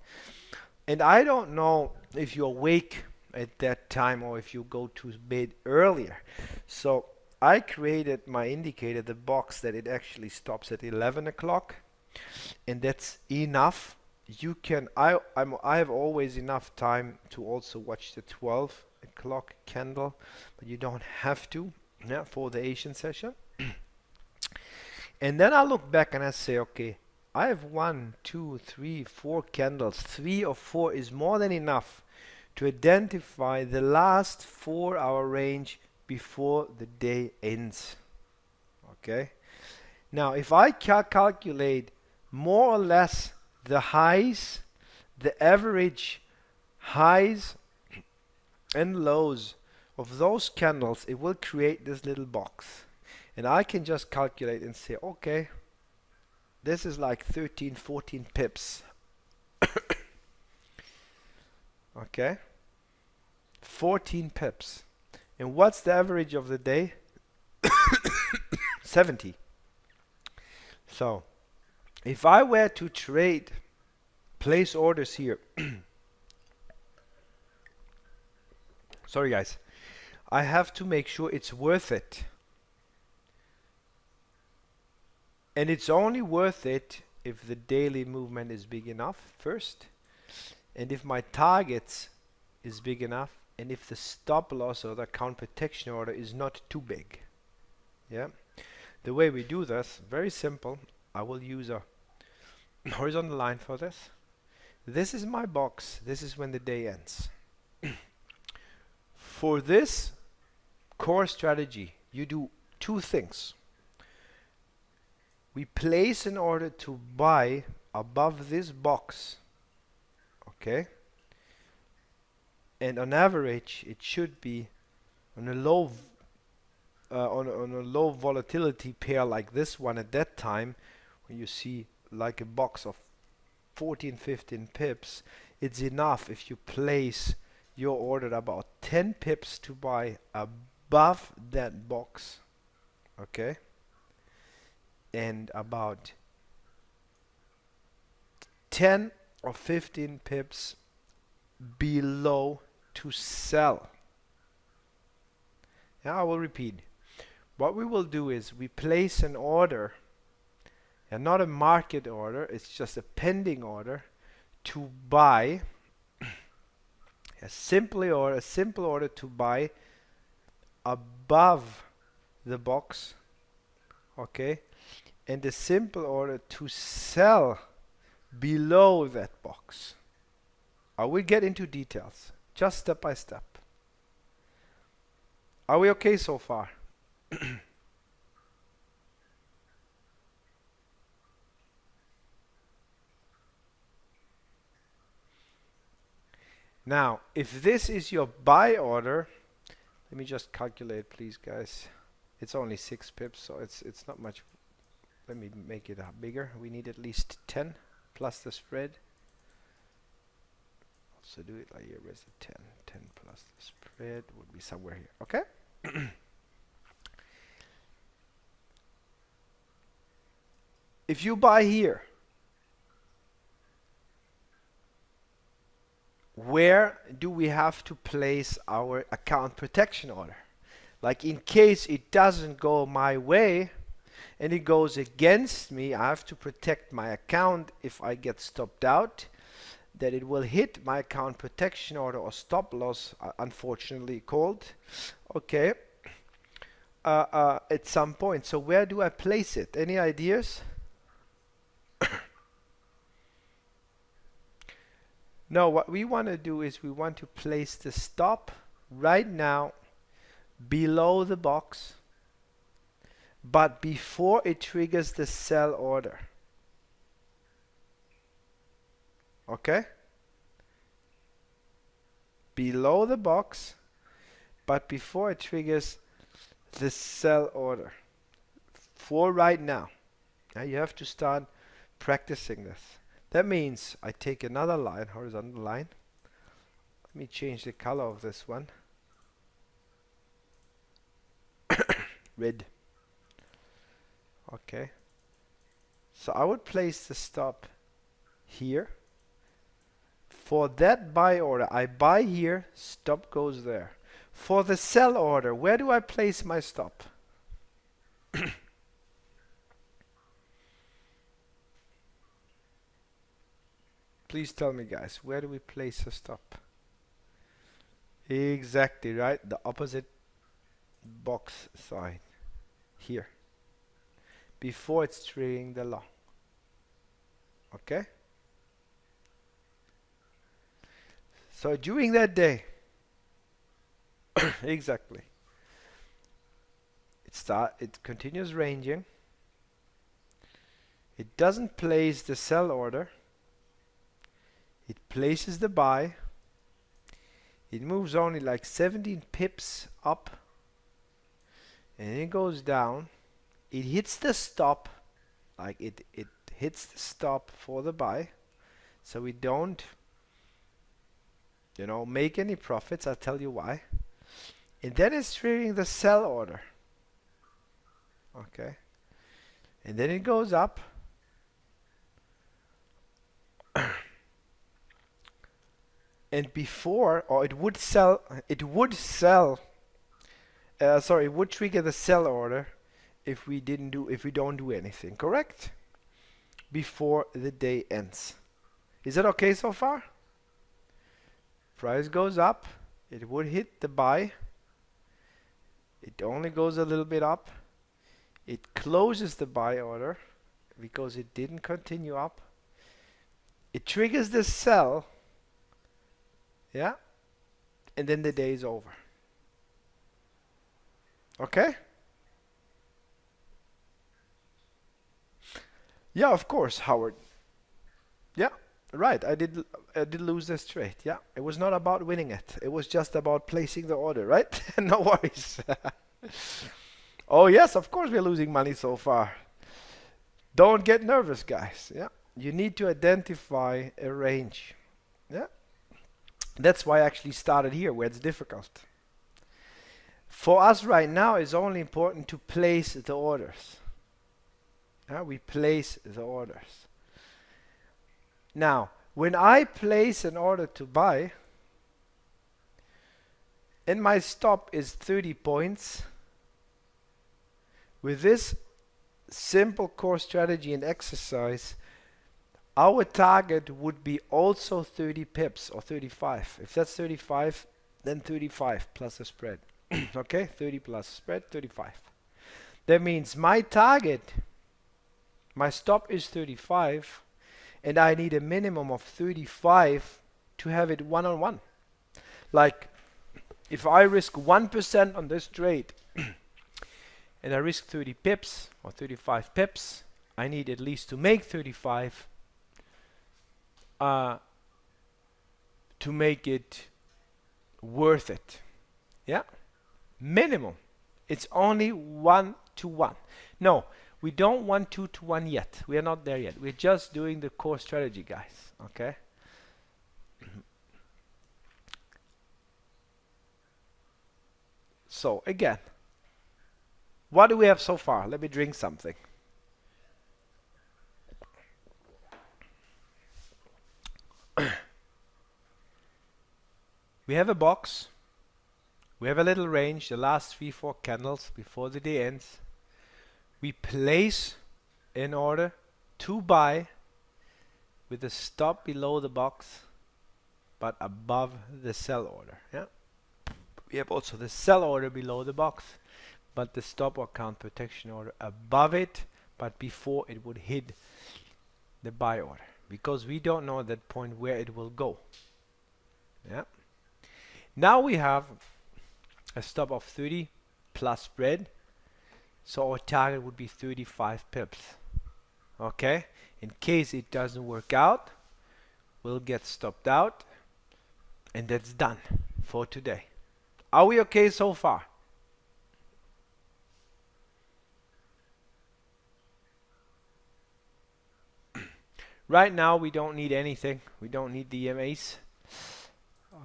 And I don't know if you're awake at that time or if you go to bed earlier. So I created my indicator, the box, that it actually stops at 11 o'clock. And that's enough. You can, I have always enough time to also watch the 12 o'clock candle, but you don't have to, yeah, for the Asian session. And then I look back and I say, okay, I have 1, 2, 3, 4 candles. 3 or 4 is more than enough to identify the last 4-hour range before the day ends. Okay. Now, if I calculate more or less the highs, the average highs and lows of those candles, it will create this little box. And I can just calculate and say, okay, this is like 13, 14 pips. Okay, 14 pips. And what's the average of the day? 70. So if I were to trade, place orders here. Sorry guys, I have to make sure it's worth it. And it's only worth it if the daily movement is big enough first, and if my targets is big enough, and if the stop loss or the account protection order is not too big. Yeah. The way we do this, very simple. I will use a horizontal line for this. This is my box. This is when the day ends. For this core strategy, you do 2 things. We place an order to buy above this box. Okay. And on average, it should be on a low on a low volatility pair like this one at that time, when you see like a box of 14, 15 pips, it's enough if you place your order about 10 pips to buy above that box. Okay. And about 10 or 15 pips below to sell. Now I will repeat. What we will do is we place an order, and not a market order, it's just a pending order, to buy a simple order to buy above the box. Okay. And a simple order to sell below that box. I will get into details, just step by step. Are we okay so far? Now, if this is your buy order, let me just calculate, please, guys. It's only 6 pips, so it's not much. Let me make it bigger. We need at least 10 plus the spread. Also do it like here. Where's the 10? 10 plus the spread would be somewhere here. Okay. If you buy here, where do we have to place our account protection order? Like in case it doesn't go my way and it goes against me, I have to protect my account if I get stopped out, that it will hit my account protection order or stop loss, unfortunately called. Okay. At some point. So where do I place it? Any ideas? No, what we want to do is we want to place the stop right now below the box, but before it triggers the sell order. Okay? Below the box, but before it triggers the sell order. For right now. Now you have to start practicing this. That means I take another line, horizontal line. Let me change the color of this one. Red. Okay. So I would place the stop here. For that buy order, I buy here, stop goes there. For the sell order, where do I place my stop? Please tell me, guys, where do we place the stop? Exactly, right? The opposite box side. Here. Before it's triggering the long. Okay? So during that day, exactly, it continues ranging. It doesn't place the sell order. It places the buy. It moves only like 17 pips up. And then it goes down. It hits the stop. Like it hits the stop for the buy. So we don't, make any profits. I'll tell you why. And then it's triggering the sell order. Okay. And then it goes up. And before, or it would trigger the sell order if we don't do anything, correct? Before the day ends. Is that okay so far? Price goes up, it would hit the buy. It only goes a little bit up. It closes the buy order because it didn't continue up. It triggers the sell. Yeah, and then the day is over. Okay? Yeah, of course, Howard. Yeah, right. I did lose this trade. Yeah, it was not about winning it. It was just about placing the order, right? No worries. Oh yes, of course we're losing money so far. Don't get nervous, guys. Yeah, you need to identify a range. Yeah. That's why I actually started here, where it's difficult. For us right now, it's only important to place the orders. We place the orders. Now, when I place an order to buy, and my stop is 30 points, with this simple core strategy and exercise, our target would be also 30 pips or 35. If that's 35, then 35 plus the spread. Okay, 30 plus spread, 35. That means my target, my stop is 35, and I need a minimum of 35 to have it one-on-one. Like, if I risk 1% on this trade, and I risk 30 pips or 35 pips, I need at least to make 35 to make it worth it. Yeah, minimum. It's only 1-to-1. No, we don't want 2-to-1 yet. We are not there yet. We're just doing the core strategy, guys. Okay. So again, what do we have so far? Let me drink something. We have a box. We have a little range, the last 3-4 candles before the day ends. We place an order to buy with a stop below the box but above the sell order. Yeah. We have also the sell order below the box but the stop or count protection order above it but before it would hit the buy order, because we don't know at that point where it will go. Yeah. Now we have a stop of 30 plus spread, so our target would be 35 pips. Okay, in case it doesn't work out, we'll get stopped out, and that's done for today. Are we okay so far? Right now we don't need anything. We don't need the EMAs.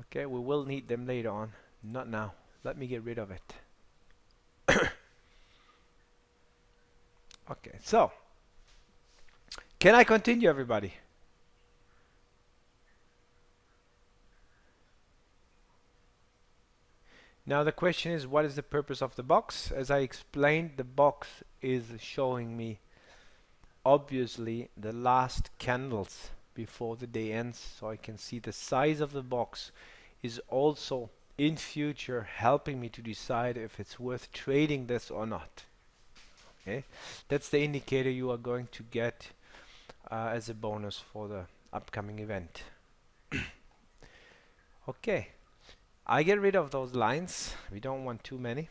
Okay, we will need them later on. Not now. Let me get rid of it. Okay, so can I continue, everybody? Now the question is, what is the purpose of the box? As I explained, the box is showing me obviously the last candles before the day ends, so I can see the size of the box is also in future helping me to decide if it's worth trading this or not. Okay, that's the indicator you are going to get as a bonus for the upcoming event. Okay, I get rid of those lines. We don't want too many.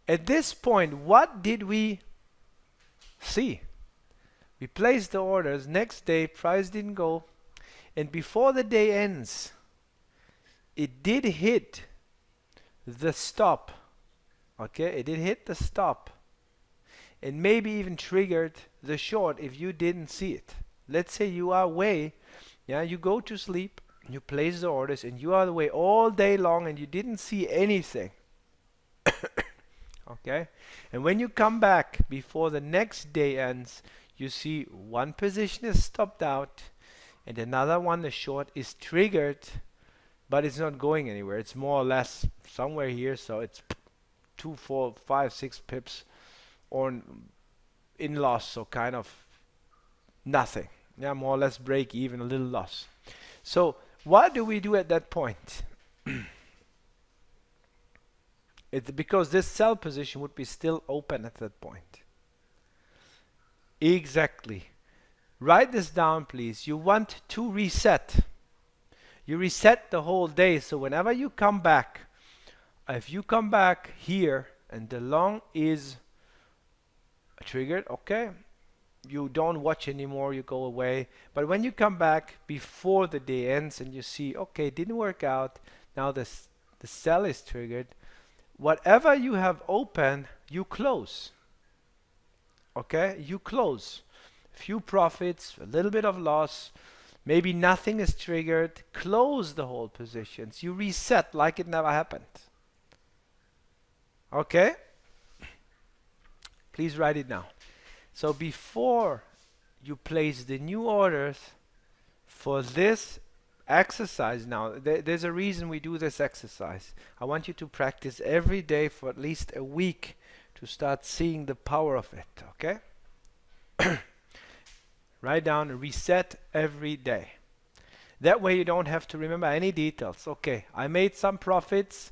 At this point, what did we see? We placed the orders. Next day, price didn't go, and before the day ends, it did hit the stop. Okay, it did hit the stop, and maybe even triggered the short if you didn't see it. Let's say you are away, yeah, you go to sleep, you place the orders, and you are away all day long and you didn't see anything. Okay, and when you come back before the next day ends, you see one position is stopped out and another one, the short, is triggered, but it's not going anywhere. It's more or less somewhere here, so it's 2, 4, 5, 6 pips or in loss, so kind of nothing. Yeah, more or less break even, a little loss. So what do we do at that point? It's because this sell position would be still open at that point. Exactly. Write this down, please. You want to reset. You reset the whole day, so whenever you come back, if you come back here and the long is triggered, okay, you don't watch anymore, you go away. But when you come back before the day ends and you see, okay, it didn't work out, now the sell is triggered, whatever you have open, you close. Okay, you close. Few profits, a little bit of loss, maybe nothing is triggered, close the whole positions. You reset like it never happened. Okay? Please write it down. So before you place the new orders for this exercise, now there's a reason we do this exercise. I want you to practice every day for at least a week to start seeing the power of it. Okay? Write down reset every day. That way you don't have to remember any details. Okay, I made some profits.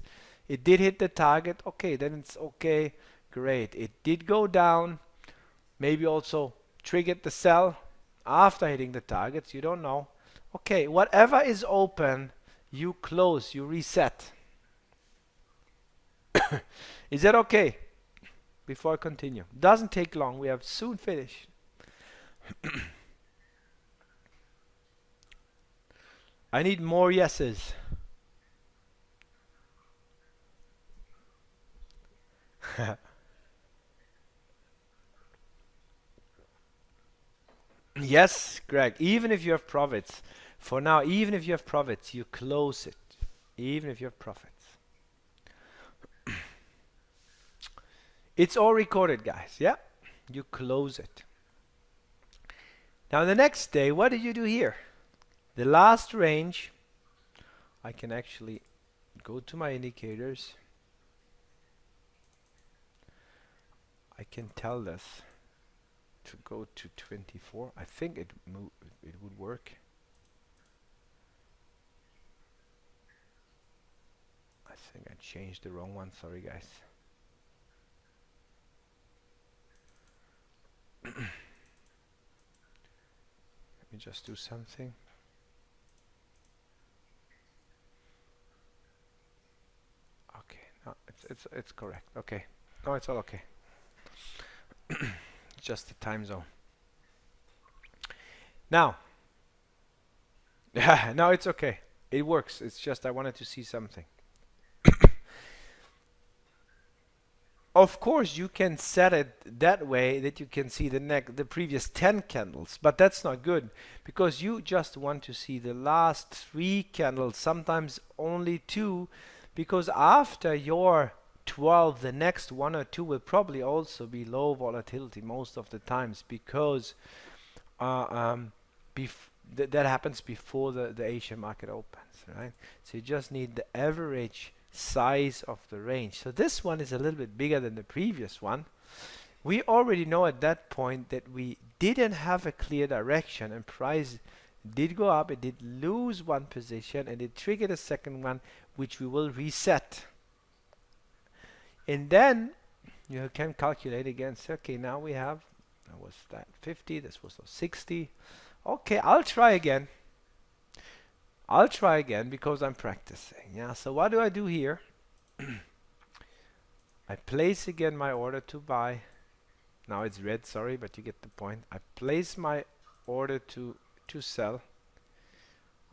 It did hit the target. Okay, then it's okay. Great. It did go down. Maybe also triggered the sell after hitting the targets. You don't know. Okay, whatever is open, you close, you reset. Is that okay? Before I continue. Doesn't take long. We have soon finished. I need more yeses. Yes, Greg, even if you have profits, for now, even if you have profits, you close it. Even if you have profits. It's all recorded, guys, yeah? You close it. Now the next day, what did you do here? The last range I can actually go to my indicators. I can tell this to go to 24. I think it would work. I think I changed the wrong one. Sorry, guys. Let me just do something. Okay, no, it's correct. Okay, no, it's all okay. Just the time zone. Now, no, it's okay. It works. It's just I wanted to see something. Of course, you can set it that way that you can see the previous 10 candles, but that's not good because you just want to see the last 3 candles, sometimes only 2, because after your 12, the next 1 or 2 will probably also be low volatility most of the times because that happens before the Asian market opens, right? So you just need the average size of the range. So this one is a little bit bigger than the previous one. We already know at that point that we didn't have a clear direction and price did go up, it did lose one position and it triggered a second one which we will reset. And then you can calculate against, okay, now we have, that was that 50, this was 60. Okay, I'll try again. I'll try again because I'm practicing. Yeah, so what do I do here? I place again my order to buy. Now it's red, sorry, but you get the point. I place my order to sell.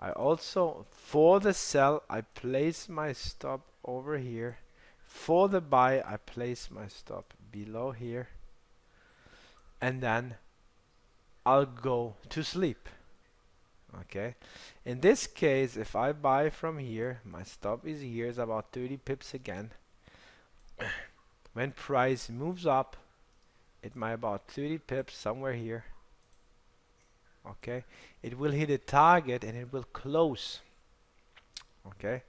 I also, for the sell, I place my stop over here. For the buy, I place my stop below here. And then I'll go to sleep. Okay, in this case, if I buy from here, my stop is here, is about 30 pips again. When price moves up, it might about 30 pips somewhere here. Okay, it will hit a target and it will close. Okay,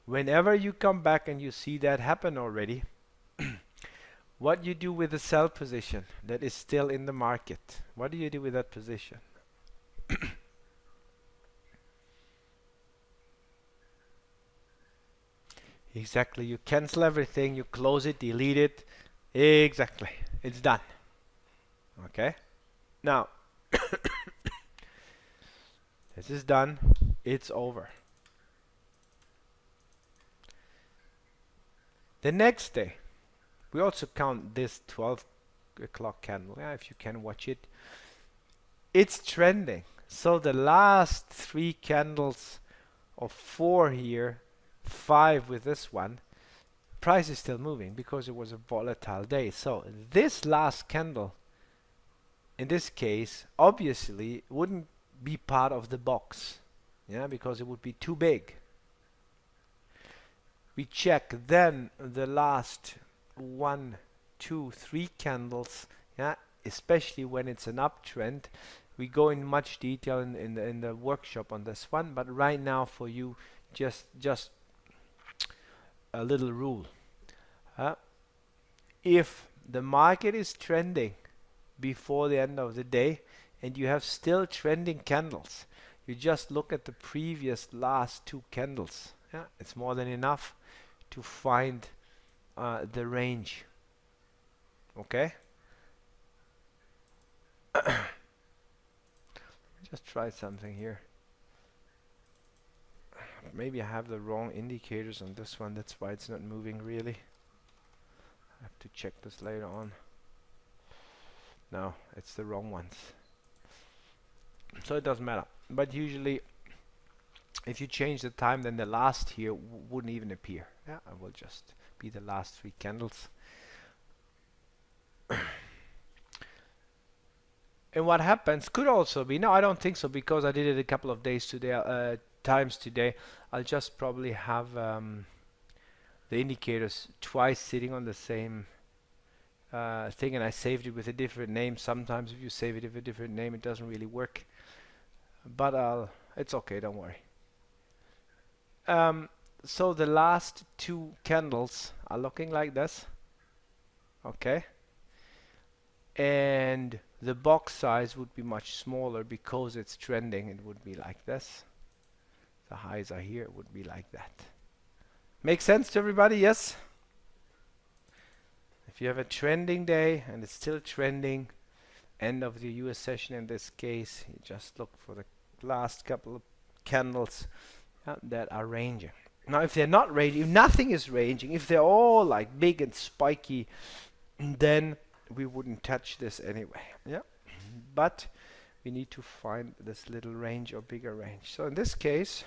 whenever you come back and you see that happen already, what you do with the sell position that is still in the market? What do you do with that position? Exactly, you cancel everything, you close it, delete it. Exactly, it's done. Okay, now this is done, it's over. The next day, we also count this 12 o'clock candle. Yeah, if you can watch it, it's trending. So the last 3 candles of 4 here, 5 with this one, price is still moving because it was a volatile day. So this last candle, in this case, obviously wouldn't be part of the box, yeah, because it would be too big. We check then the last 1, 2, 3 candles, yeah, especially when it's an uptrend. We go in much detail in the workshop on this one, but right now for you, just a little rule. If the market is trending before the end of the day and you have still trending candles, you just look at the previous last 2 candles. Yeah, it's more than enough to find the range. Okay? Just try something here. Maybe I have the wrong indicators on this one, that's why it's not moving really. I have to check this later on. No, it's the wrong ones. So it doesn't matter. But usually, if you change the time, then the last here wouldn't even appear. Yeah, I will just be the last 3 candles. And what happens could also be, no, I don't think so, because I did it a couple of days today, times today. I'll just probably have the indicators twice sitting on the same thing, and I saved it with a different name. Sometimes if you save it with a different name, it doesn't really work. But it's okay, don't worry. So the last two candles are looking like this, okay? And the box size would be much smaller because it's trending. It would be like this. The highs are here. It would be like that. Make sense to everybody? Yes? If you have a trending day and it's still trending, end of the US session in this case, you just look for the last couple of candles that are ranging. Now if they're not ranging, if nothing is ranging, if they're all like big and spiky, then we wouldn't touch this anyway. Yeah, but we need to find this little range or bigger range. So in this case,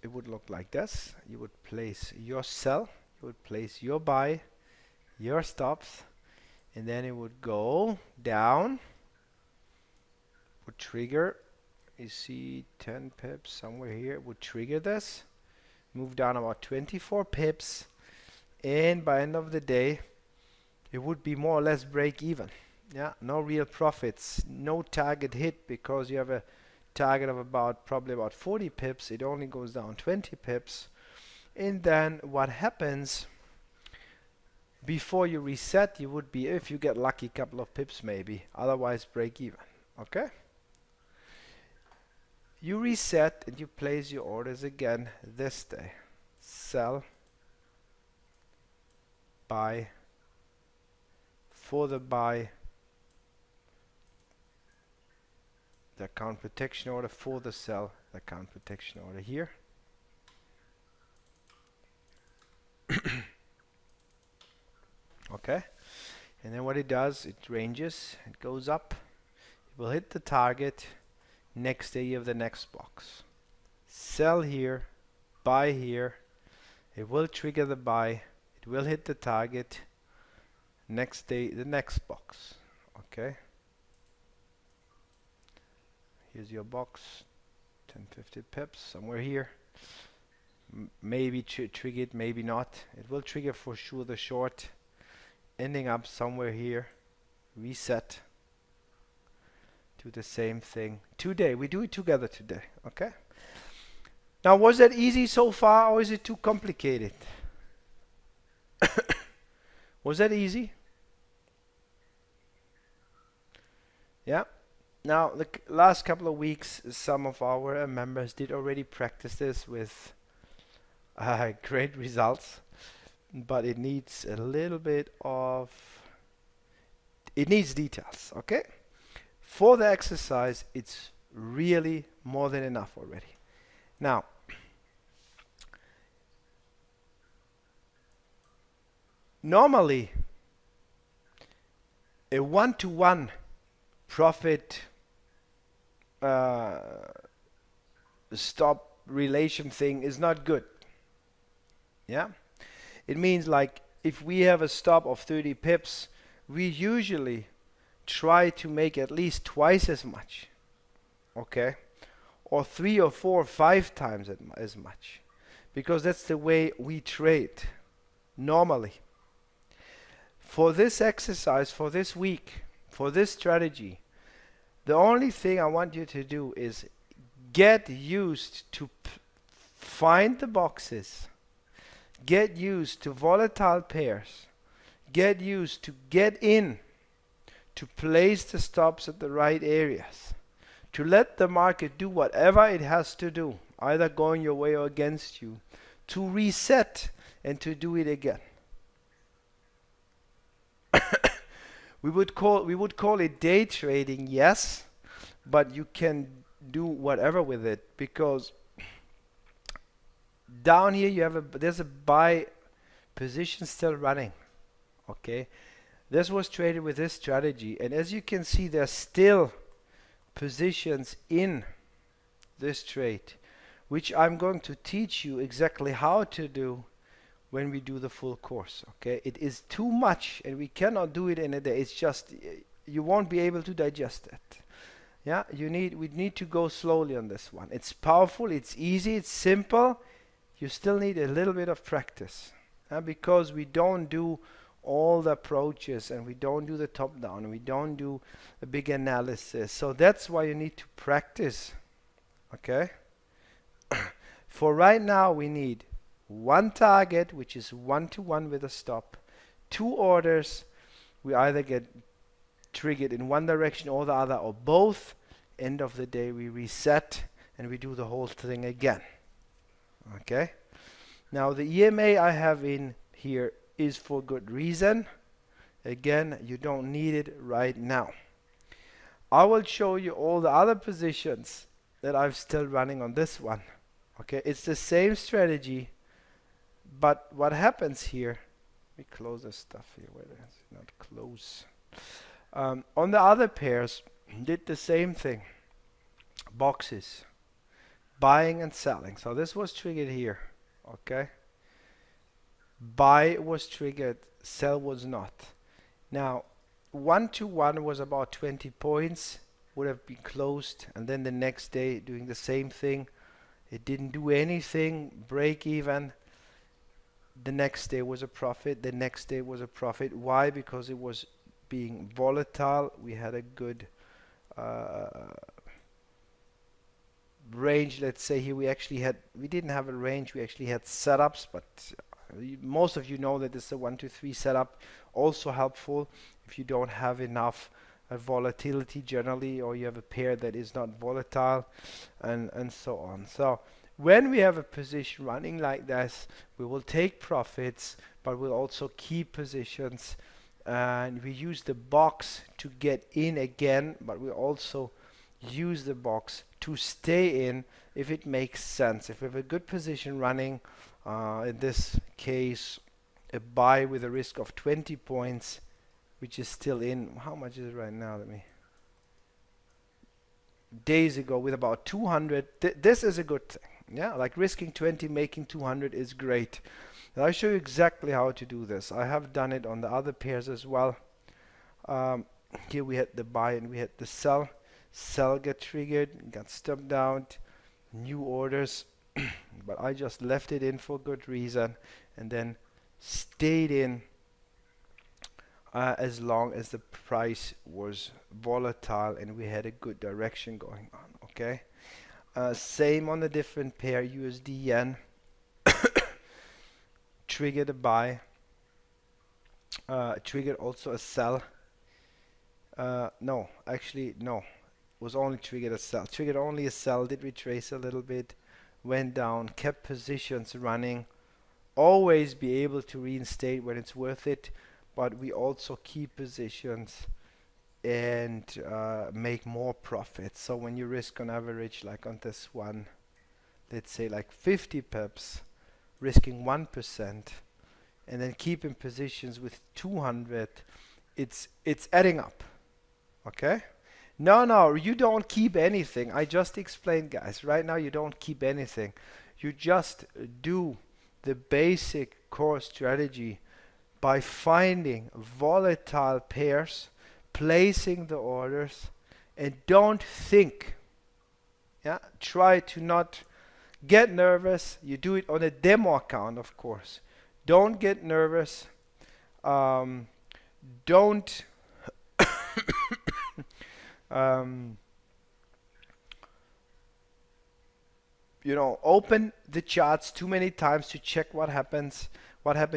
it would look like this. You would place your sell, you would place your buy, your stops, and then it would go down, would trigger, you see 10 pips somewhere here, it would trigger this, move down about 24 pips, and by end of the day it would be more or less break even. Yeah, no real profits, no target hit, because you have a target of probably about 40 pips. It only goes down 20 pips, and then what happens before you reset, you would be, if you get lucky, couple of pips maybe, otherwise break even. Okay, you reset and you place your orders again this day. Sell, buy, for the buy, the account protection order, for the sell, the account protection order here. Okay, and then what it does, it ranges, it goes up, it will hit the target. Next day you have the next box. Sell here, buy here, it will trigger the buy, it will hit the target. Next day the next box. Okay, here's your box, 10-50 pips somewhere here. Maybe triggered, maybe not. It will trigger for sure the short, ending up somewhere here. Reset, do the same thing today. We do it together today. Okay, now was that easy so far, or is it too complicated? Was that easy? Yeah. Now the last couple of weeks some of our members did already practice this with great results, but it needs a little bit of, it needs details. Okay, for the exercise it's really more than enough already. Now normally a one-to-one profit stop relation thing is not good. Yeah, it means like if we have a stop of 30 pips, we usually try to make at least twice as much, okay, or 3 or 4 or 5 times as much, because that's the way we trade normally. For this exercise, for this week, for this strategy, the only thing I want you to do is get used to find the boxes, get used to volatile pairs, get used to get in, to place the stops at the right areas, to let the market do whatever it has to do, either going your way or against you, to reset and to do it again. We would call it day trading, yes, but you can do whatever with it, because down here you have there's a buy position still running. Okay, this was traded with this strategy, and as you can see, there's still positions in this trade, which I'm going to teach you exactly how to do when we do the full course. Okay, it is too much and we cannot do it in a day. It's just you won't be able to digest it. Yeah, we need to go slowly on this one. It's powerful, it's easy, it's simple. You still need a little bit of practice, because we don't do all the approaches, and we don't do the top down, we don't do a big analysis. So that's why you need to practice. Okay. For right now, we need one target, which is 1-to-1 with a stop, two orders. We either get triggered in one direction or the other, or both. End of the day, we reset and we do the whole thing again. Okay. Now the EMA I have in here is for good reason. Again, you don't need it right now. I will show you all the other positions that I'm still running on this one. Okay, it's the same strategy, but what happens here, we close the stuff here, where it's not close. On the other pairs, did the same thing. Boxes, buying and selling. So this was triggered here. Okay. Buy was triggered, sell was not. Now, 1-to-1 was about 20 points, would have been closed, and then the next day doing the same thing. It didn't do anything, break even. The next day was a profit, the next day was a profit. Why? Because it was being volatile. We had a good range. Let's say here we didn't have a range, we actually had setups, but most of you know that this is a 1-to-3 setup. Also helpful if you don't have enough volatility generally, or you have a pair that is not volatile, and so on. So when we have a position running like this, we will take profits, but we'll also keep positions, and we use the box to get in again, but we also use the box to stay in if it makes sense. If we have a good position running, in this case a buy with a risk of 20 points, which is still in. How much is it right now? Days ago with about 200. This is a good thing. Yeah, like risking 20, making 200 is great. And I'll show you exactly how to do this. I have done it on the other pairs as well. Here we had the buy and we had the sell. Sell get triggered, got stopped out, new orders, but I just left it in for good reason, and then stayed in as long as the price was volatile and we had a good direction going on. Okay. Same on the different pair, USD yen. Triggered a buy, triggered also a sell. No, actually no, was only triggered a sell. Triggered only a sell, did retrace a little bit, went down, kept positions running. Always be able to reinstate when it's worth it, but we also keep positions and make more profits. So when you risk on average, like on this one, let's say like 50 pips, risking 1%, and then keeping positions with 200, it's adding up. Okay. No, you don't keep anything. I just explained, guys. Right now you don't keep anything. You just do the basic core strategy by finding volatile pairs, placing the orders, and don't think. Yeah, try to not get nervous. You do it on a demo account, of course. Don't get nervous. Don't open the charts too many times to check what happened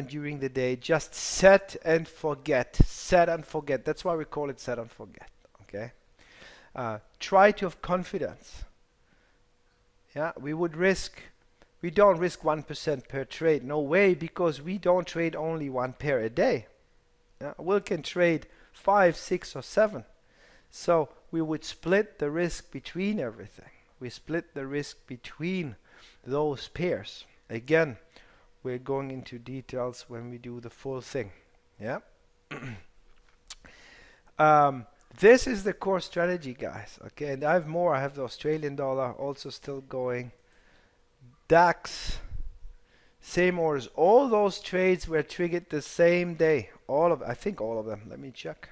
during the day. Just set and forget. Set and forget. That's why we call it set and forget. Okay. Try to have confidence. Yeah, we don't risk 1% per trade. No way, because we don't trade only one pair a day. Yeah, we can trade 5, 6, or 7. So we would split the risk between everything. We split the risk between those pairs. Again, we're going into details when we do the full thing. Yeah. This is the core strategy, guys. Okay, and I have more. I have the Australian dollar also still going. DAX, same orders. All those trades were triggered the same day. I think all of them. Let me check.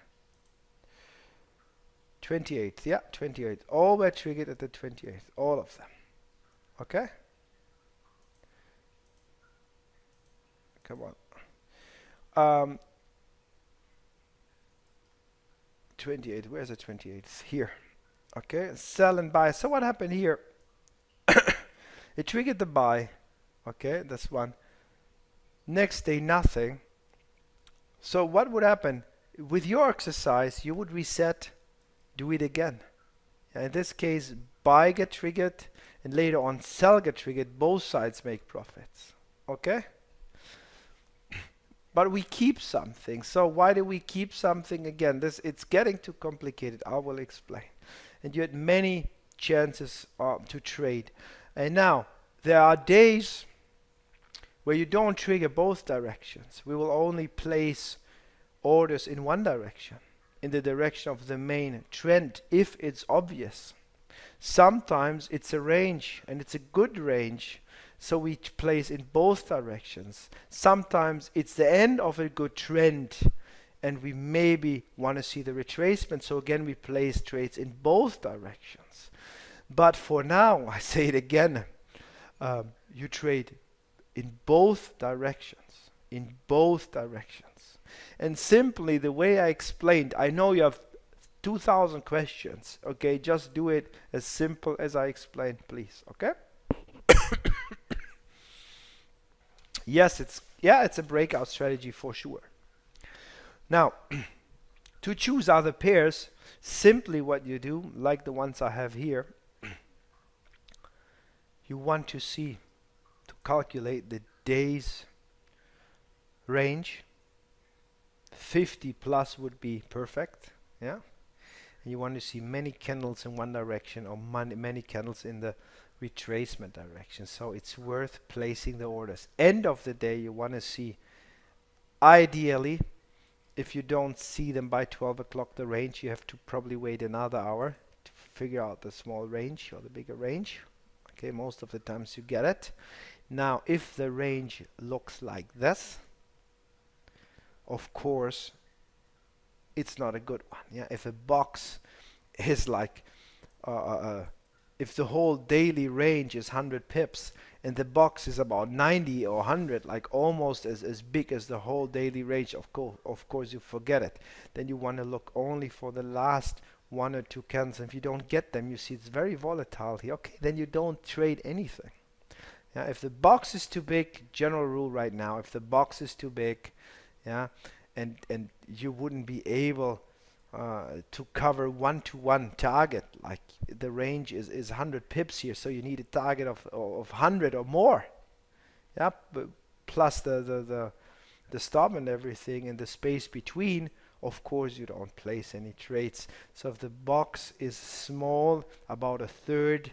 28th, yeah, 28th. All were triggered at the 28th, all of them. Okay? Come on. 28. Where's the 28? It's here. Okay, sell and buy. So what happened here? It triggered the buy. Okay, that's one. Next day, nothing. So what would happen? With your exercise, you would reset, do it again. In this case, buy get triggered, and later on sell get triggered. Both sides make profits. Okay? But we keep something. So why do we keep something? Again, it's getting too complicated. I will explain. And you had many chances to trade. And now, there are days where you don't trigger both directions. We will only place orders in one direction, in the direction of the main trend, if it's obvious. Sometimes it's a range, and it's a good range, so we place in both directions. Sometimes it's the end of a good trend, and we maybe want to see the retracement, so again we place trades in both directions. But for now, I say it again, you trade in both directions, in both directions. And simply the way I explained, I know you have 2,000 questions, okay? Just do it as simple as I explained, please, okay? Yes, it's a breakout strategy for sure. Now, to choose other pairs, simply what you do, like the ones I have here, you want to see, to calculate the days range. 50 plus would be perfect, yeah? And you want to see many candles in one direction or many candles in the retracement direction. So it's worth placing the orders. End of the day, you want to see, ideally, if you don't see them by 12 o'clock, the range, you have to probably wait another hour to figure out the small range or the bigger range. Okay, most of the times you get it. Now, if the range looks like this, of course, it's not a good one. Yeah, if a box is like, if the whole daily range is 100 pips and the box is about 90 or 100, like almost as big as the whole daily range, of course, you forget it. Then you want to look only for the last one or two candles. If you don't get them, you see it's very volatile here. Okay, then you don't trade anything. Yeah, if the box is too big, general rule right now, if the box is too big, yeah, and you wouldn't be able to cover one-to-one target, like the range is 100 pips here, so you need a target of 100 or more, yeah, but plus the stop and everything and the space between. Of course, you don't place any trades. So if the box is small, about a third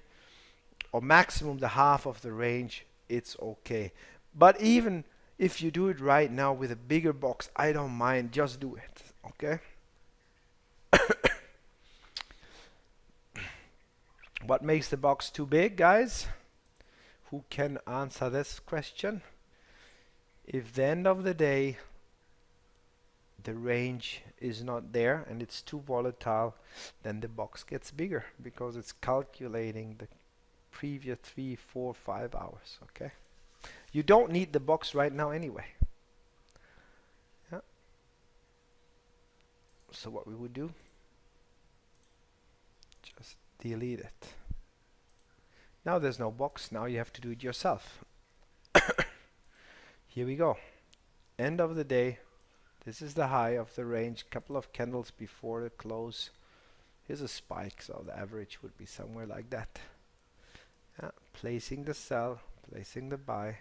or maximum the half of the range, it's okay. But even if you do it right now with a bigger box, I don't mind, just do it, okay? What makes the box too big, guys? Who can answer this question? If the end of the day the range is not there and it's too volatile, then the box gets bigger because it's calculating the previous 3, 4, 5 hours, okay? You don't need the box right now anyway. Yeah. So what we would do, just delete it. Now there's no box, now you have to do it yourself. Here we go. End of the day, this is the high of the range, couple of candles before the close. Here's a spike, so the average would be somewhere like that. Yeah. Placing the sell, placing the buy.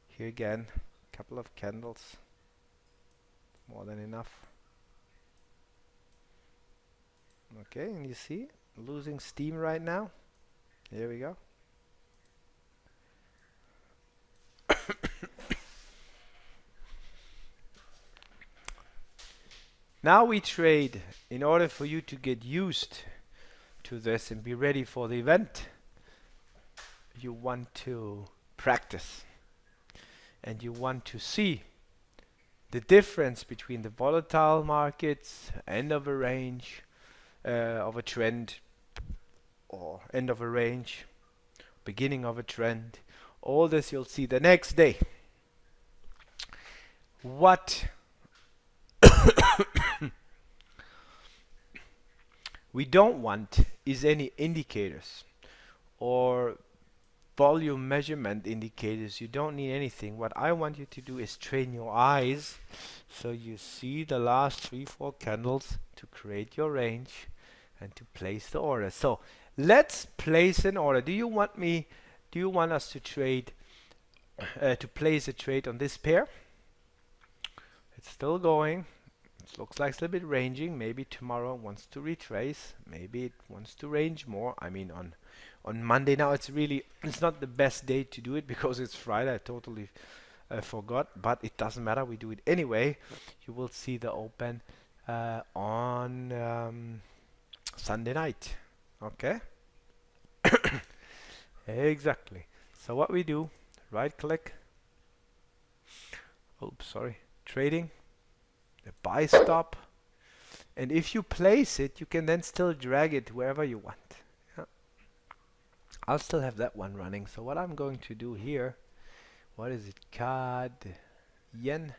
Here again, couple of candles, more than enough. Okay, and you see, losing steam right now. Here we go. Now we trade. In order for you to get used to this and be ready for the event, you want to practice. And you want to see the difference between the volatile markets, end of a range, of a trend, or end of a range, beginning of a trend. All this you'll see the next day. What we don't want is any indicators or volume measurement indicators. You don't need anything. What I want you to do is train your eyes so you see the last 3-4 candles to create your range and to place the order. So let's place an order. Do you want us to trade to place a trade on this pair? It's still going. It looks like it's a little bit ranging. Maybe tomorrow it wants to retrace. Maybe it wants to range more. I mean on Monday now it's not the best day to do it because it's Friday. I totally forgot, but it doesn't matter. We do it anyway. You will see the open on Sunday night. Okay. Exactly. So what we do, right click. Oops, sorry. Trading. The buy stop. And if you place it, you can then still drag it wherever you want. Yeah. I'll still have that one running. So what I'm going to do here, what is it? CAD yen.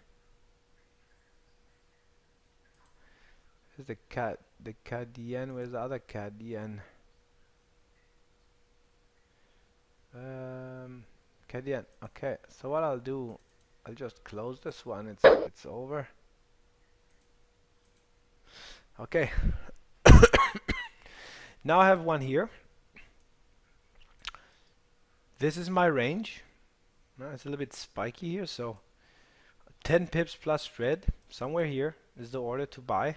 This is the CAD yen. Where's the other CAD yen? CAD yen. Okay. So what I'll do, I'll just close this one. It's over. Okay. Now I have one here. This is my range. Now it's a little bit spiky here, so 10 pips plus spread. Somewhere here is the order to buy.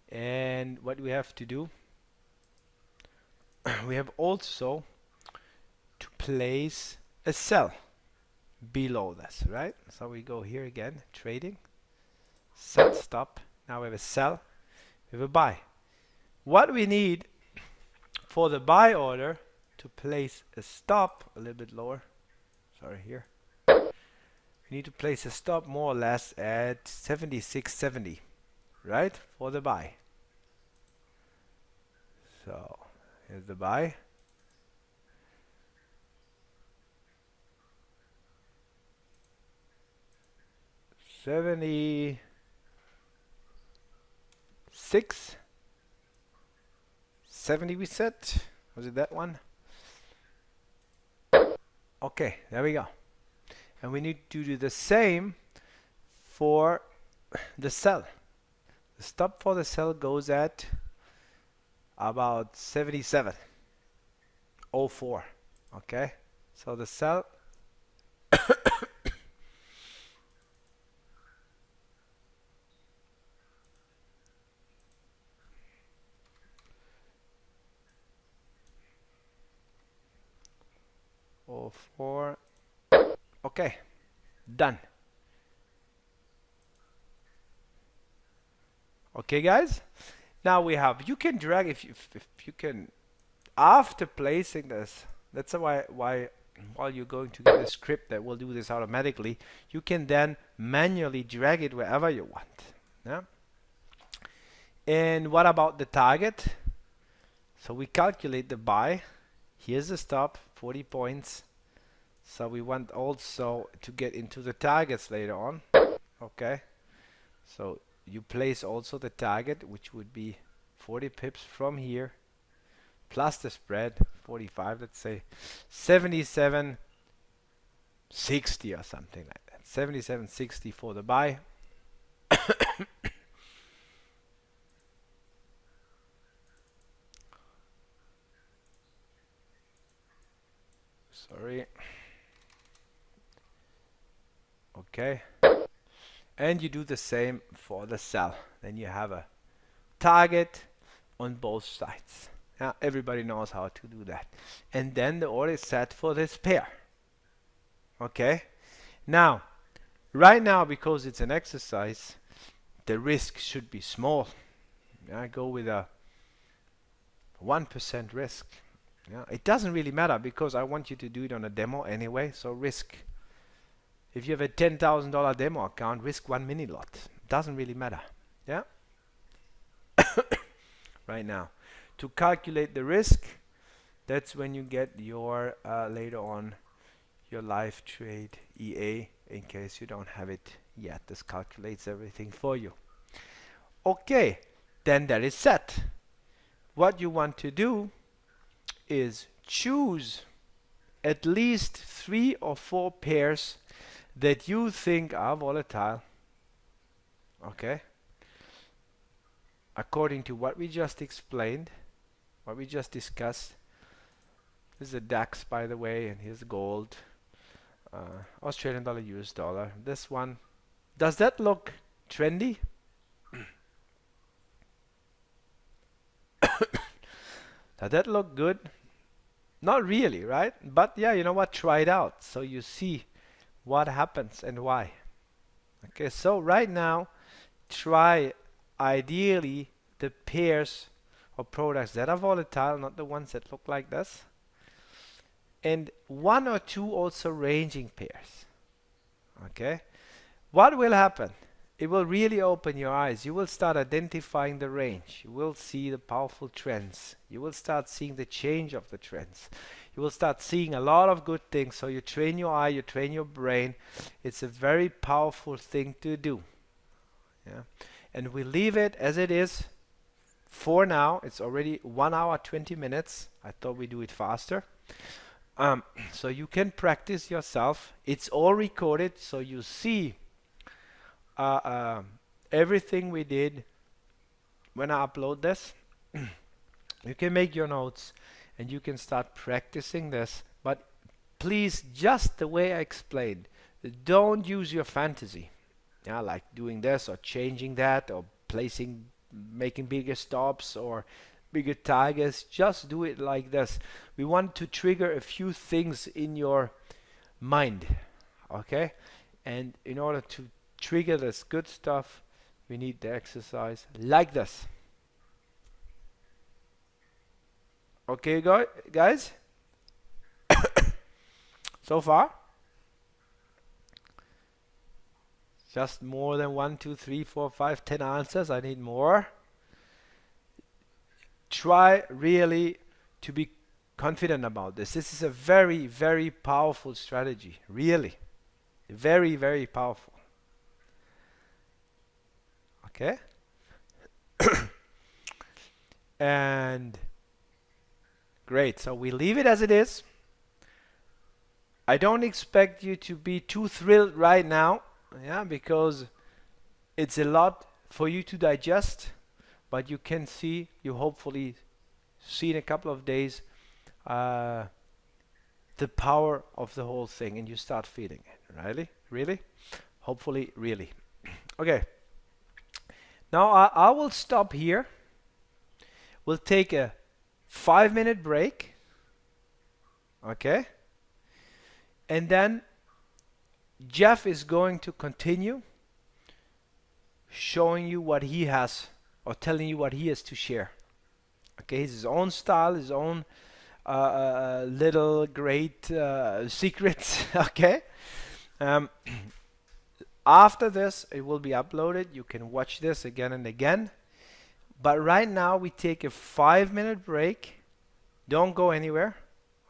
And what we have to do, we have also to place a sell below this, right? So we go here again, trading, sell stop. Now we have a sell, we have a buy. What we need for the buy order to place a stop a little bit lower, sorry, here. We need to place a stop more or less at 76.70, right? For the buy. So here's the buy. $76.70 we set. Was it that one? Okay, there we go. And we need to do the same for the sell. The stop for the sell goes at about 77.04. Okay, so the sell oh 04. Okay, done. Okay, guys. Now we have, you can drag if you can, after placing this, that's why while you're going to get a script that will do this automatically, you can then manually drag it wherever you want. Yeah. And what about the target? So we calculate the buy. Here's the stop, 40 points. So we want also to get into the targets later on. Okay. So you place also the target, which would be 40 pips from here, plus the spread, 45, let's say, 77.60 or something like that. 77.60 for the buy. Sorry. Okay. And you do the same for the sell. Then you have a target on both sides. Yeah, everybody knows how to do that. And then the order is set for this pair. Okay. Now, right now, because it's an exercise, the risk should be small. I go with a 1% risk. Yeah, it doesn't really matter because I want you to do it on a demo anyway. So risk. If you have a $10,000 demo account, risk 1 mini lot. Doesn't really matter. Yeah. Right now, to calculate the risk, that's when you get your later on your live trade EA. In case you don't have it yet, this calculates everything for you. Okay, then that is set. what you want to do is choose at least 3 or 4 pairs that you think are volatile, okay, according to what we just explained, what we just discussed. This is a DAX, by the way, and here's gold, Australian dollar, US dollar. This one, does that look trendy? Does that look good? Not really, right? But yeah, you know what? Try it out so you see what happens and why. Okay, so right now, try ideally the pairs of products that are volatile, not the ones that look like this, and 1 or 2 also ranging pairs. Okay, what will happen? It will really open your eyes. You will start identifying the range. You will see the powerful trends. You will start seeing the change of the trends. You will start seeing a lot of good things. So you train your eye, you train your brain. It's a very powerful thing to do. Yeah. And we leave it as it is for now. It's already 1 hour 20 minutes. I thought we'd do it faster. So you can practice yourself. It's all recorded, so you see everything we did when I upload this. You can make your notes and you can start practicing this, but please, just the way I explained, don't use your fantasy, yeah, like doing this or changing that or making bigger stops or bigger targets. Just do it like this. We want to trigger a few things in your mind, okay? And in order to trigger this good stuff, we need the exercise like this. Okay, guys? So far? Just more than 1, 2, 3, 4, 5, 10 answers. I need more. Try really to be confident about this. This is a very, very powerful strategy. Really. Very, very powerful. Okay? And great. So we leave it as it is. I don't expect you to be too thrilled right now, yeah, because it's a lot for you to digest, but you can see, you hopefully see in a couple of days the power of the whole thing, and you start feeling it. Really? Hopefully, really. Okay. Now I will stop here. We'll take a 5-minute break. Okay. And then Jeff is going to continue showing you what he has, or telling you what he has to share. Okay, his own style, his own little great secrets. Okay. After this, it will be uploaded. You can watch this again and again. But right now, we take a 5-minute break. Don't go anywhere.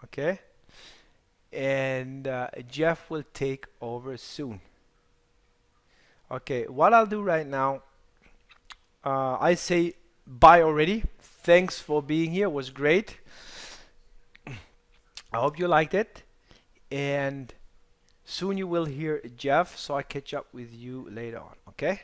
Okay. And Jeff will take over soon. Okay, what I'll do right now, I say bye already. Thanks for being here. It was great. I hope you liked it. And soon you will hear Jeff, so I catch up with you later on. Okay?